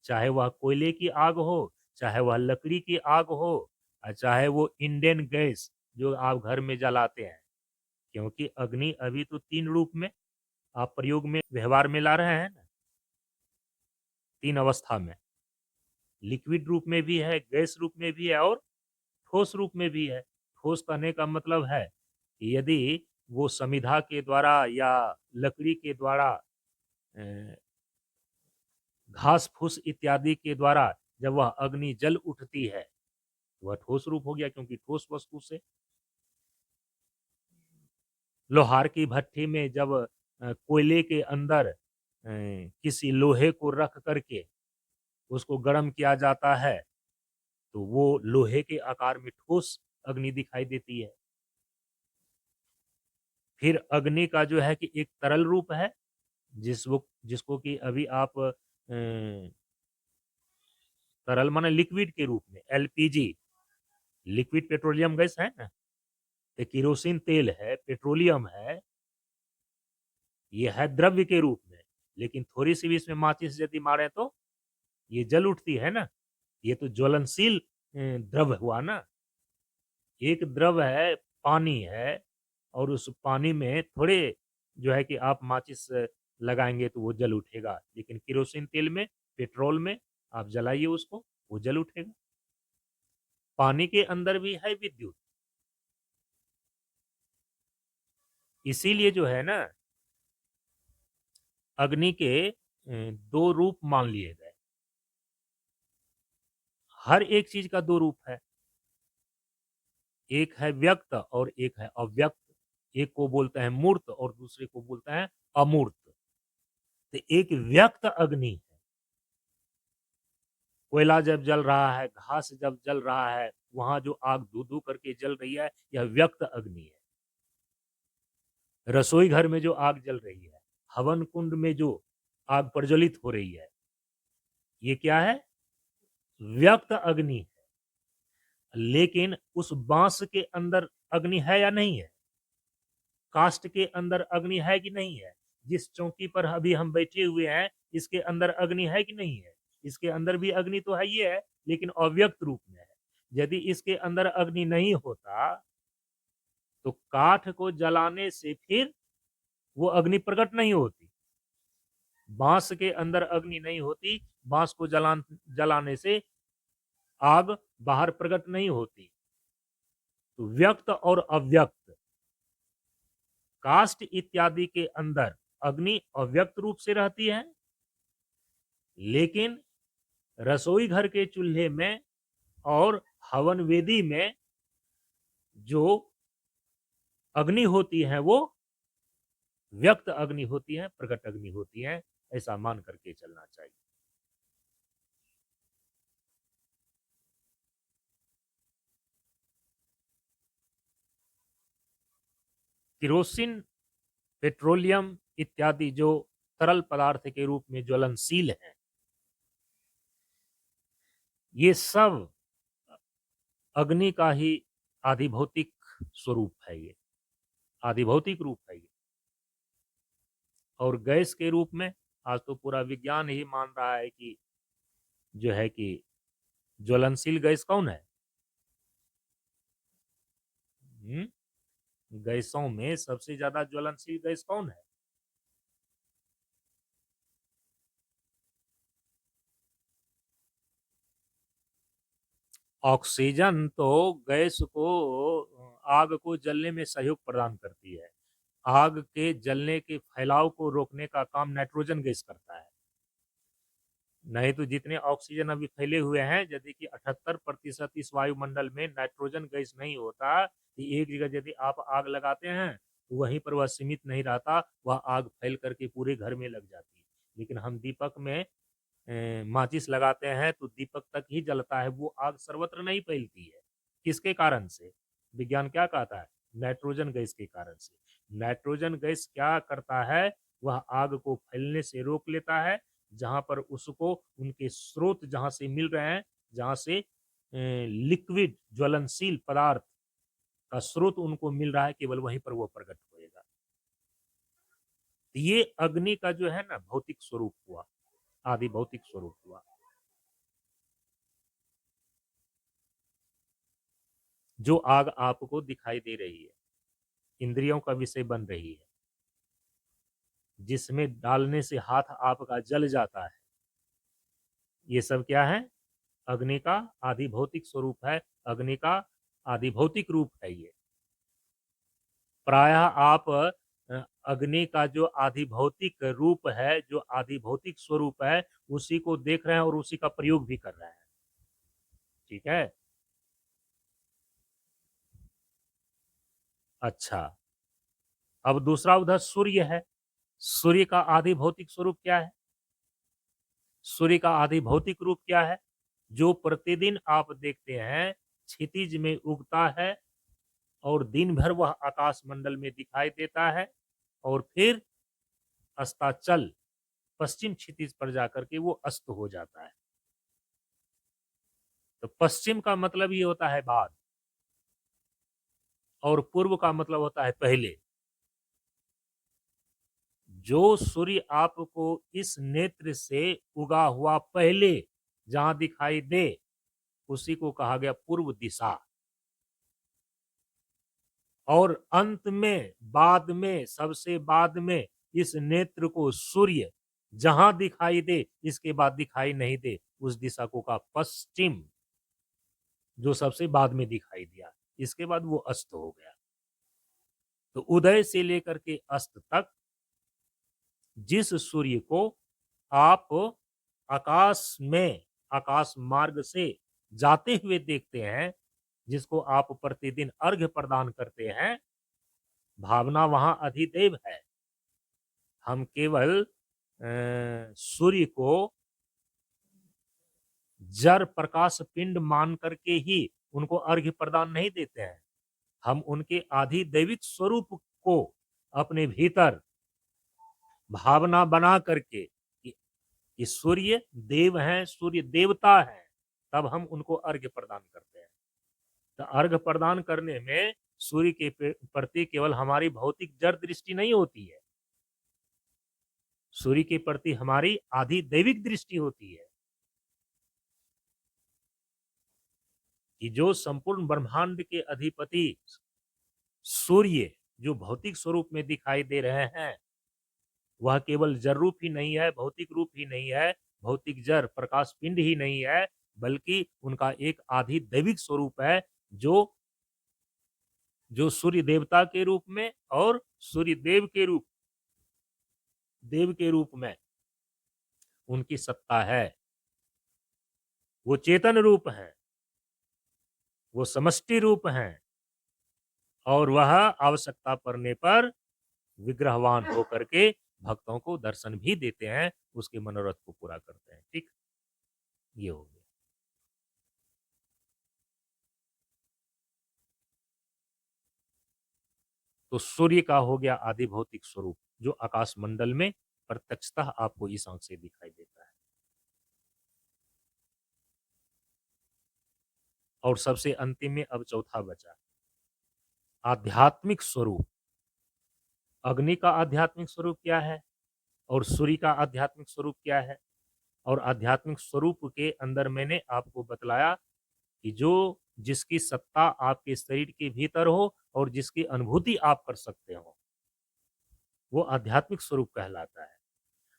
चाहे वह कोयले की आग हो, चाहे वह लकड़ी की आग हो, चाहे वो इंडेन गैस जो आप घर में जलाते हैं। क्योंकि अग्नि अभी तो 3 रूप में आप प्रयोग में व्यवहार में ला रहे हैं ना, 3 अवस्था में, लिक्विड रूप में भी है, गैस रूप में भी है और ठोस रूप में भी है। ठोस कहने का मतलब है कि यदि वो समिधा के द्वारा या लकड़ी के द्वारा घास फूस इत्यादि के द्वारा जब वह अग्नि जल उठती है तो वह ठोस रूप हो गया, क्योंकि ठोस वस्तु से। लोहार की भट्ठी में जब कोयले के अंदर किसी लोहे को रख करके उसको गर्म किया जाता है तो वो लोहे के आकार में ठोस अग्नि दिखाई देती है। फिर अग्नि का जो है कि एक तरल रूप है जिसको कि अभी आप तरल माने लिक्विड के रूप में एलपीजी, लिक्विड पेट्रोलियम गैस है ना, तो केरोसिन तेल है, पेट्रोलियम है, ये है द्रव्य के रूप में। लेकिन थोड़ी सी भी इसमें माचिस यदि मारे तो ये जल उठती है ना, ये तो ज्वलनशील द्रव्य हुआ ना। एक द्रव है, पानी है, और उस पानी में थोड़े जो है कि आप माचिस लगाएंगे तो वो जल उठेगा, लेकिन केरोसिन तेल में, पेट्रोल में आप जलाइए उसको, वो जल उठेगा। पानी के अंदर भी है विद्युत। इसीलिए जो है ना, अग्नि के 2 रूप मान लिए गए। हर एक चीज का 2 रूप है, एक है व्यक्त और एक है अव्यक्त। एक को बोलते हैं मूर्त और दूसरे को बोलते हैं अमूर्त। तो एक व्यक्त अग्नि है, कोयला जब जल रहा है, घास जब जल रहा है, वहां जो आग धू धू करके जल रही है, यह व्यक्त अग्नि है। रसोई घर में जो आग जल रही है, हवन कुंड में जो आग प्रज्वलित हो रही है, ये क्या है? व्यक्त अग्नि है। लेकिन उस बांस के अंदर अग्नि है या नहीं है? काष्ठ के अंदर अग्नि है कि नहीं है? जिस चौकी पर अभी हम बैठे हुए हैं, इसके अंदर अग्नि है कि नहीं है? इसके अंदर भी अग्नि तो है, ये है, लेकिन अव्यक्त रूप में है। यदि इसके अंदर अग्नि नहीं होता तो काठ को जलाने से फिर वो अग्नि प्रकट नहीं होती। बांस के अंदर अग्नि नहीं होती, बांस को जलाने से आग बाहर प्रकट नहीं होती। तो व्यक्त और अव्यक्त, काष्ठ इत्यादि के अंदर अग्नि अव्यक्त रूप से रहती है, लेकिन रसोई घर के चूल्हे में और हवन वेदी में जो अग्नि होती है वो व्यक्त अग्नि होती है, प्रकट अग्नि होती है। ऐसा मान करके चलना चाहिए। केरोसिन, पेट्रोलियम इत्यादि जो तरल पदार्थ के रूप में ज्वलनशील है, ये सब अग्नि का ही आधिभौतिक स्वरूप है। ये आधिभौतिक रूप है। ये और गैस के रूप में आज तो पूरा विज्ञान ही मान रहा है कि जो है कि ज्वलनशील गैस कौन है? हम्म? गैसों में सबसे ज्यादा ज्वलनशील गैस कौन है? ऑक्सीजन तो गैस को, आग को जलने में सहयोग प्रदान करती है। आग के जलने के फैलाव को रोकने का काम नाइट्रोजन गैस करता है। नहीं तो जितने ऑक्सीजन अभी फैले हुए हैं, यदि कि 78% इस वायुमंडल में नाइट्रोजन गैस नहीं होता, कि एक जगह यदि आप आग लगाते हैं तो वहीं पर वह सीमित नहीं रहता, वह आग फैल करके पूरे घर में लग जाती है। लेकिन हम दीपक में माचिस लगाते हैं तो दीपक तक ही जलता है, वो आग सर्वत्र नहीं फैलती है। किसके कारण से? विज्ञान क्या कहता है? नाइट्रोजन गैस के कारण से। नाइट्रोजन गैस क्या करता है? वह आग को फैलने से रोक लेता है। जहां पर उसको उनके स्रोत जहां से मिल रहे हैं, जहां से लिक्विड ज्वलनशील पदार्थ का स्रोत उनको मिल रहा है, केवल वहीं पर वो प्रकट होएगा। ये अग्नि का जो है ना भौतिक स्वरूप हुआ, आदि भौतिक स्वरूप हुआ। जो आग आपको दिखाई दे रही है, इंद्रियों का विषय बन रही है, जिसमें डालने से हाथ आपका जल जाता है, ये सब क्या है? अग्नि का आदि भौतिक स्वरूप है। अग्नि का आदि भौतिक रूप है ये। प्रायः आप अग्नि का जो आदि भौतिक रूप है, जो आदि भौतिक स्वरूप है, उसी को देख रहे हैं और उसी का प्रयोग भी कर रहे हैं। ठीक है। अच्छा, अब दूसरा उधर सूर्य है। सूर्य का आदि भौतिक स्वरूप क्या है? सूर्य का आदि भौतिक रूप क्या है? जो प्रतिदिन आप देखते हैं क्षितिज में उगता है और दिन भर वह आकाश मंडल में दिखाई देता है, और फिर अस्ताचल पश्चिम क्षितिज पर जाकर के वो अस्त हो जाता है। तो पश्चिम का मतलब ये होता है बाद, और पूर्व का मतलब होता है पहले। जो सूर्य आपको इस नेत्र से उगा हुआ पहले जहां दिखाई दे, उसी को कहा गया पूर्व दिशा। और अंत में, बाद में, सबसे बाद में इस नेत्र को सूर्य जहां दिखाई दे, इसके बाद दिखाई नहीं दे, उस दिशा को कहा पश्चिम, जो सबसे बाद में दिखाई दिया। इसके बाद वो अस्त हो गया। तो उदय से लेकर के अस्त तक जिस सूर्य को आप आकाश में, आकाश मार्ग से जाते हुए देखते हैं, जिसको आप प्रतिदिन अर्घ्य प्रदान करते हैं, भावना वहां अधिदेव है। हम केवल सूर्य को जड़ प्रकाश पिंड मान करके ही उनको अर्घ्य प्रदान नहीं देते हैं। हम उनके आदि दैविक स्वरूप को अपने भीतर भावना बना करके कि सूर्य देव हैं, सूर्य देवता हैं, तब हम उनको अर्घ्य प्रदान करते हैं। तो अर्घ्य प्रदान करने में सूर्य के प्रति केवल हमारी भौतिक जड़ दृष्टि नहीं होती है, सूर्य के प्रति हमारी आदि दैविक दृष्टि होती है कि जो संपूर्ण ब्रह्मांड के अधिपति सूर्य जो भौतिक स्वरूप में दिखाई दे रहे हैं, वह केवल जड़ रूप ही नहीं है, भौतिक रूप ही नहीं है, भौतिक जड़ प्रकाश पिंड ही नहीं है, बल्कि उनका एक आदि दैविक स्वरूप है जो जो सूर्य देवता के रूप में और सूर्य देव के रूप में उनकी सत्ता है। वो चेतन रूप है, वो समष्टि रूप है और वह आवश्यकता पड़ने पर विग्रहवान होकर के भक्तों को दर्शन भी देते हैं, उसके मनोरथ को पूरा करते हैं। ठीक, ये हो गया। तो सूर्य का हो गया आदि भौतिक स्वरूप जो आकाश मंडल में प्रत्यक्षतः आपको इस आंख से दिखाई देता है। और सबसे अंतिम में अब चौथा बचा आध्यात्मिक स्वरूप। अग्नि का आध्यात्मिक स्वरूप क्या है और सूर्य का आध्यात्मिक स्वरूप क्या है? और आध्यात्मिक स्वरूप के अंदर मैंने आपको बतलाया कि जो जिसकी सत्ता आपके शरीर के भीतर हो और जिसकी अनुभूति आप कर सकते हो, वो आध्यात्मिक स्वरूप कहलाता है।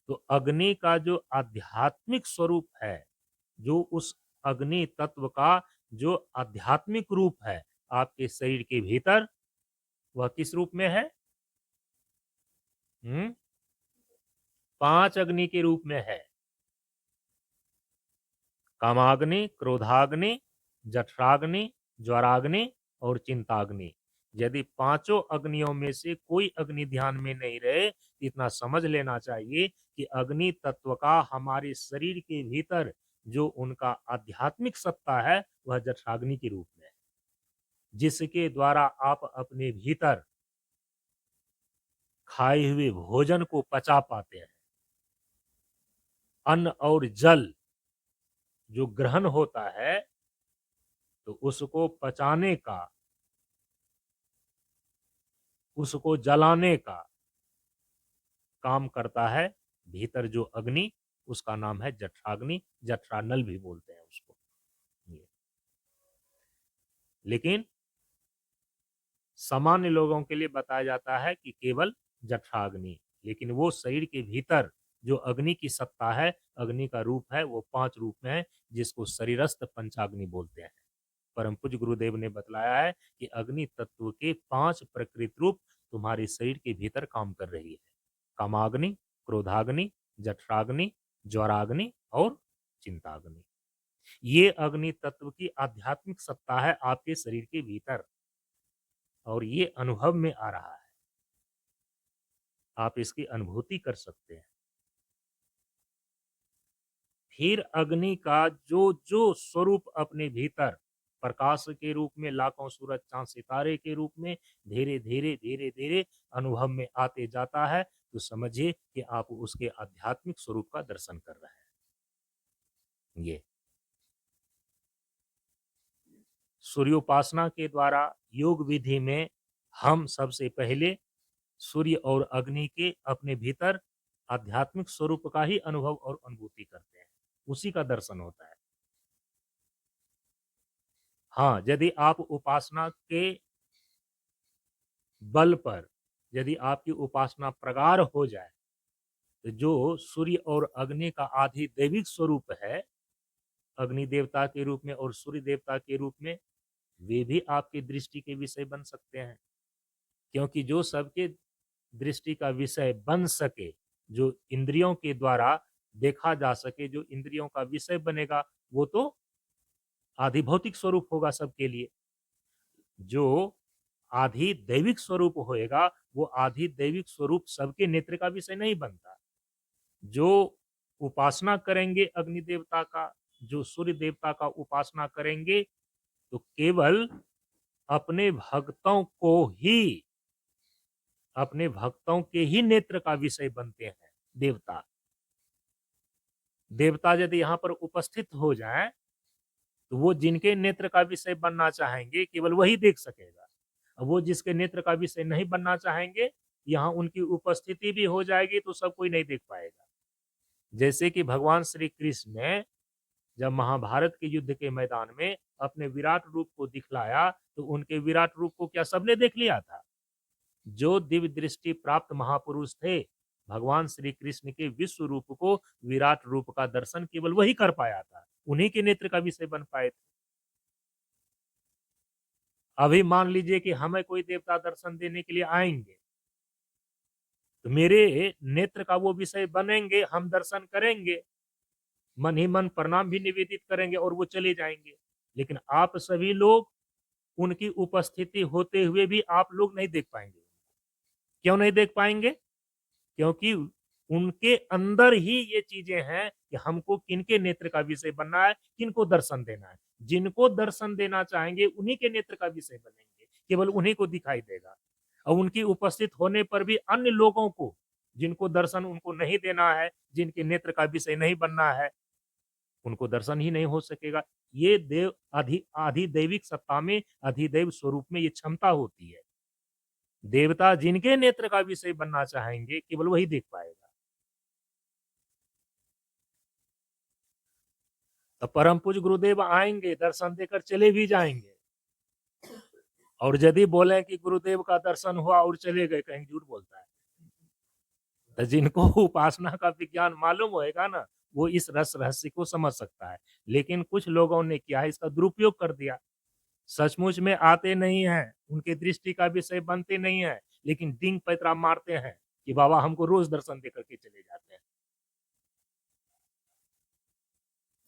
तो अग्नि का जो आध्यात्मिक स्वरूप है, जो उस अग्नि तत्व का जो आध्यात्मिक रूप है आपके शरीर के भीतर, वह किस रूप में है? 5 अग्नि के रूप में है। कामाग्नि, क्रोधाग्नि, जठराग्नि, ज्वराग्नि और चिंताग्नि। यदि पांचों अग्नियों में से कोई अग्नि ध्यान में नहीं रहे, इतना समझ लेना चाहिए कि अग्नि तत्व का हमारे शरीर के भीतर जो उनका आध्यात्मिक सत्ता है, वह जठराग्नि के रूप में है, जिसके द्वारा आप अपने भीतर खाए हुए भोजन को पचा पाते हैं। अन्न और जल जो ग्रहण होता है, तो उसको पचाने का, उसको जलाने का काम करता है भीतर जो अग्नि, उसका नाम है जठराग्नि, जठरानल भी बोलते हैं उसको। लेकिन सामान्य लोगों के लिए बताया जाता है कि केवल जठराग्नि, लेकिन वो शरीर के भीतर जो अग्नि की सत्ता है, अग्नि का रूप है, वो 5 रूप में है, जिसको शरीरस्थ पंचाग्नि बोलते हैं। परम पूज्य गुरुदेव ने बतलाया है कि अग्नि तत्व के 5 प्रकृति रूप तुम्हारे शरीर के भीतर काम कर रही है। कामाग्नि, क्रोधाग्नि, जठराग्नि, ज्वराग्नि और चिंताग्नि। ये अग्नि तत्व की आध्यात्मिक सत्ता है आपके शरीर के भीतर, और ये अनुभव में आ रहा है, आप इसकी अनुभूति कर सकते हैं। फिर अग्नि का जो जो स्वरूप अपने भीतर प्रकाश के रूप में, लाखों सूरज चांद सितारे के रूप में धीरे धीरे धीरे धीरे अनुभव में आते जाता है, तो समझिए कि आप उसके आध्यात्मिक स्वरूप का दर्शन कर रहे हैं। ये सूर्योपासना के द्वारा योग विधि में हम सबसे पहले सूर्य और अग्नि के अपने भीतर आध्यात्मिक स्वरूप का ही अनुभव और अनुभूति करते हैं, उसी का दर्शन होता है। हाँ, यदि आप उपासना के बल पर, यदि आपकी उपासना प्रगाढ़ हो जाए, तो जो सूर्य और अग्नि का आदि दैविक स्वरूप है, अग्नि देवता के रूप में और सूर्य देवता के रूप में, वे भी आपकी दृष्टि के विषय बन सकते हैं। क्योंकि जो सबके दृष्टि का विषय बन सके, जो इंद्रियों के द्वारा देखा जा सके, जो इंद्रियों का विषय बनेगा, वो तो आधि भौतिक स्वरूप होगा सबके लिए। जो आधि दैविक स्वरूप होएगा, वो आधि दैविक स्वरूप सबके नेत्र का विषय नहीं बनता। जो उपासना करेंगे अग्नि देवता का, जो सूर्य देवता का उपासना करेंगे तो केवल अपने भक्तों को ही, अपने भक्तों के ही नेत्र का विषय बनते हैं देवता। देवता यदि यहाँ पर उपस्थित हो जाए तो वो जिनके नेत्र का विषय बनना चाहेंगे केवल वही देख सकेगा। अब वो जिसके नेत्र का विषय नहीं बनना चाहेंगे, यहाँ उनकी उपस्थिति भी हो जाएगी तो सब कोई नहीं देख पाएगा। जैसे कि भगवान श्री कृष्ण ने जब महाभारत के युद्ध के मैदान में अपने विराट रूप को दिखलाया तो उनके विराट रूप को क्या सबने देख लिया था? जो दिव्य दृष्टि प्राप्त महापुरुष थे, भगवान श्री कृष्ण के विश्व रूप को, विराट रूप का दर्शन केवल वही कर पाया था, उन्हीं के नेत्र का विषय बन पाए थे। अभी मान लीजिए कि हमें कोई देवता दर्शन देने के लिए आएंगे तो मेरे नेत्र का वो विषय बनेंगे, हम दर्शन करेंगे, मन ही मन प्रणाम भी निवेदित करेंगे और वो चले जाएंगे। लेकिन आप सभी लोग उनकी उपस्थिति होते हुए भी आप लोग नहीं देख पाएंगे। क्यों नहीं देख पाएंगे? क्योंकि उनके अंदर ही ये चीजें हैं कि हमको किनके नेत्र का विषय बनना है, किनको दर्शन देना है। जिनको दर्शन देना चाहेंगे उन्हीं के नेत्र का विषय बनेंगे, केवल उन्हीं को दिखाई देगा। और उनकी उपस्थित होने पर भी अन्य लोगों को, जिनको दर्शन उनको नहीं देना है, जिनके नेत्र का विषय नहीं बनना है, उनको दर्शन ही नहीं हो सकेगा। ये देव अधिदैविक सत्ता में, अधिदैव स्वरूप में ये क्षमता होती है। देवता जिनके नेत्र का विषय बनना चाहेंगे केवल वही देख पाएगा। तो परम पूज्य गुरुदेव आएंगे, दर्शन देकर चले भी जाएंगे, और यदि बोले कि गुरुदेव का दर्शन हुआ और चले गए, कहीं झूठ बोलता है। तो जिनको उपासना का विज्ञान मालूम होएगा ना, वो इस रस रहस्य को समझ सकता है। लेकिन कुछ लोगों ने क्या है, इसका दुरुपयोग कर दिया। सचमुच में आते नहीं हैं, उनके दृष्टि का विषय बनते नहीं है, लेकिन डिंग पैतरा मारते हैं कि बाबा हमको रोज दर्शन देकर के चले जाते हैं।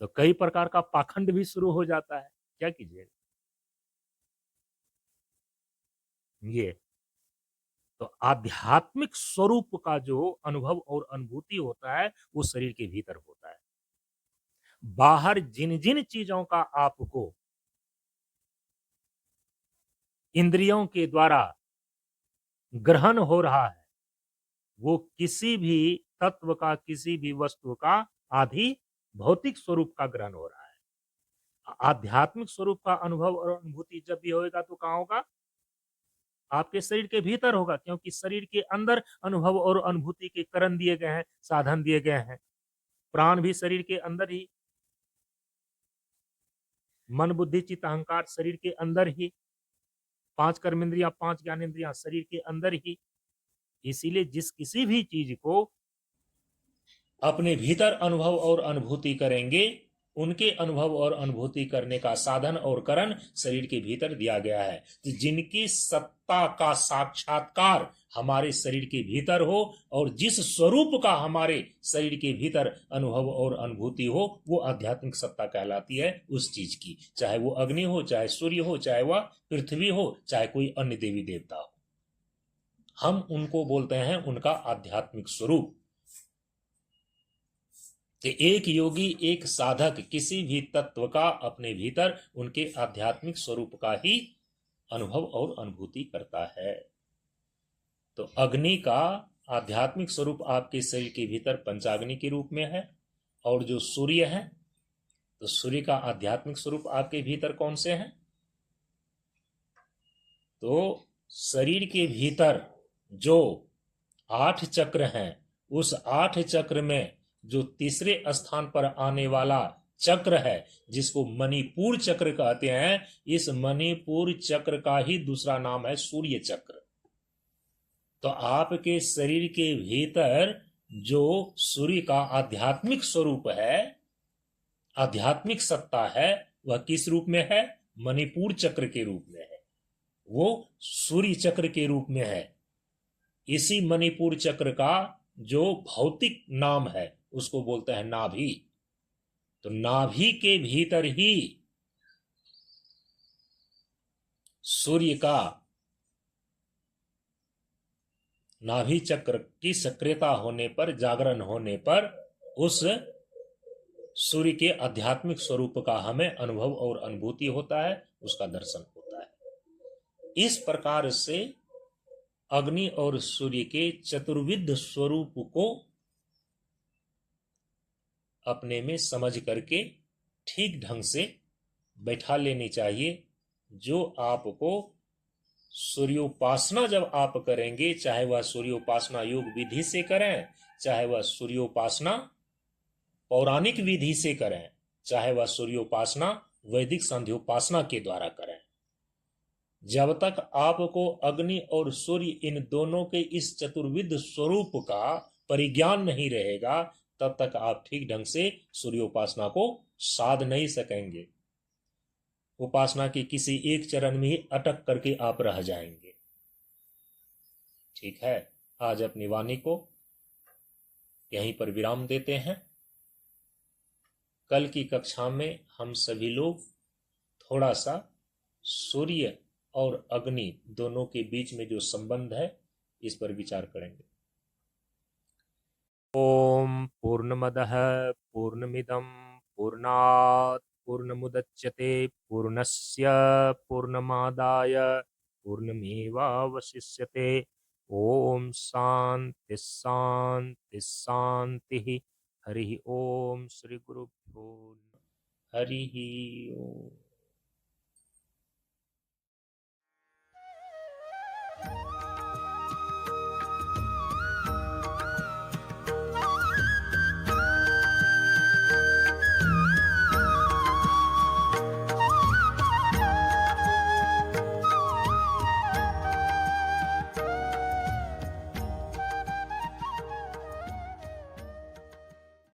तो कई प्रकार का पाखंड भी शुरू हो जाता है, क्या कीजिए। ये तो आध्यात्मिक स्वरूप का जो अनुभव और अनुभूति होता है वो शरीर के भीतर होता है। बाहर जिन जिन चीजों का आपको इंद्रियों के द्वारा ग्रहण हो रहा है, वो किसी भी तत्व का, किसी भी वस्तु का आधि भौतिक स्वरूप का ग्रहण हो रहा है। आध्यात्मिक स्वरूप का अनुभव और अनुभूति जब भी होगा तो कहां होगा? आपके शरीर के भीतर होगा, क्योंकि शरीर के अंदर अनुभव और अनुभूति के करण दिए गए हैं, साधन दिए गए हैं। प्राण भी शरीर के अंदर ही, मन बुद्धि चित्त अहंकार शरीर के अंदर ही, 5 कर्मेंद्रियां 5 ज्ञानेंद्रियां शरीर के अंदर ही। इसीलिए जिस किसी भी चीज को अपने भीतर अनुभव और अनुभूति करेंगे, उनके अनुभव और अनुभूति करने का साधन और करण शरीर के भीतर दिया गया है। तो जिनकी सत्ता का साक्षात्कार हमारे शरीर के भीतर हो और जिस स्वरूप का हमारे शरीर के भीतर अनुभव और अनुभूति हो, वो आध्यात्मिक सत्ता कहलाती है उस चीज की। चाहे वो अग्नि हो, चाहे सूर्य हो, चाहे वह पृथ्वी हो, चाहे कोई अन्य देवी देवता हो, हम उनको बोलते हैं उनका आध्यात्मिक स्वरूप। कि एक योगी, एक साधक किसी भी तत्व का अपने भीतर उनके आध्यात्मिक स्वरूप का ही अनुभव और अनुभूति करता है। तो अग्नि का आध्यात्मिक स्वरूप आपके शरीर के भीतर पंचाग्नि के रूप में है, और जो सूर्य है, तो सूर्य का आध्यात्मिक स्वरूप आपके भीतर कौन से हैं? तो शरीर के भीतर जो 8 चक्र हैं, उस 8 चक्र में जो तीसरे स्थान पर आने वाला चक्र है, जिसको मणिपुर चक्र कहते हैं, इस मणिपुर चक्र का ही दूसरा नाम है सूर्य चक्र। तो आपके शरीर के भीतर जो सूर्य का आध्यात्मिक स्वरूप है, आध्यात्मिक सत्ता है, वह किस रूप में है? मणिपुर चक्र के रूप में है, वो सूर्य चक्र के रूप में है। इसी मणिपुर चक्र का जो भौतिक नाम है उसको बोलते हैं नाभि। तो नाभि के भीतर ही सूर्य का, नाभि चक्र की सक्रियता होने पर, जागरण होने पर, उस सूर्य के आध्यात्मिक स्वरूप का हमें अनुभव और अनुभूति होता है, उसका दर्शन होता है। इस प्रकार से अग्नि और सूर्य के चतुर्विध स्वरूप को अपने में समझ करके ठीक ढंग से बैठा लेनी चाहिए। जो आपको सूर्योपासना जब आप करेंगे, चाहे वह सूर्योपासना योग विधि से करें, चाहे वह सूर्योपासना पौराणिक विधि से करें, चाहे वह सूर्योपासना वैदिक संध्योपासना के द्वारा करें, जब तक आपको अग्नि और सूर्य इन दोनों के इस चतुर्विध स्वरूप का परिज्ञान नहीं रहेगा, तब तक आप ठीक ढंग से सूर्योपासना को साध नहीं सकेंगे। उपासना के किसी एक चरण में ही अटक करके आप रह जाएंगे। ठीक है, आज अपनी वाणी को यहीं पर विराम देते हैं। कल की कक्षा में हम सभी लोग थोड़ा सा सूर्य और अग्नि दोनों के बीच में जो संबंध है, इस पर विचार करेंगे। ओम पूर्णमदः पूर्णमिदं पूर्णात् पूर्णमुदच्यते पूर्णस्य पूर्णमादाय पूर्णमेवावशिष्यते। ओम शांति शांति शांति। हरि ओम। श्री गुरुभ्यो नमः। हरि ओम।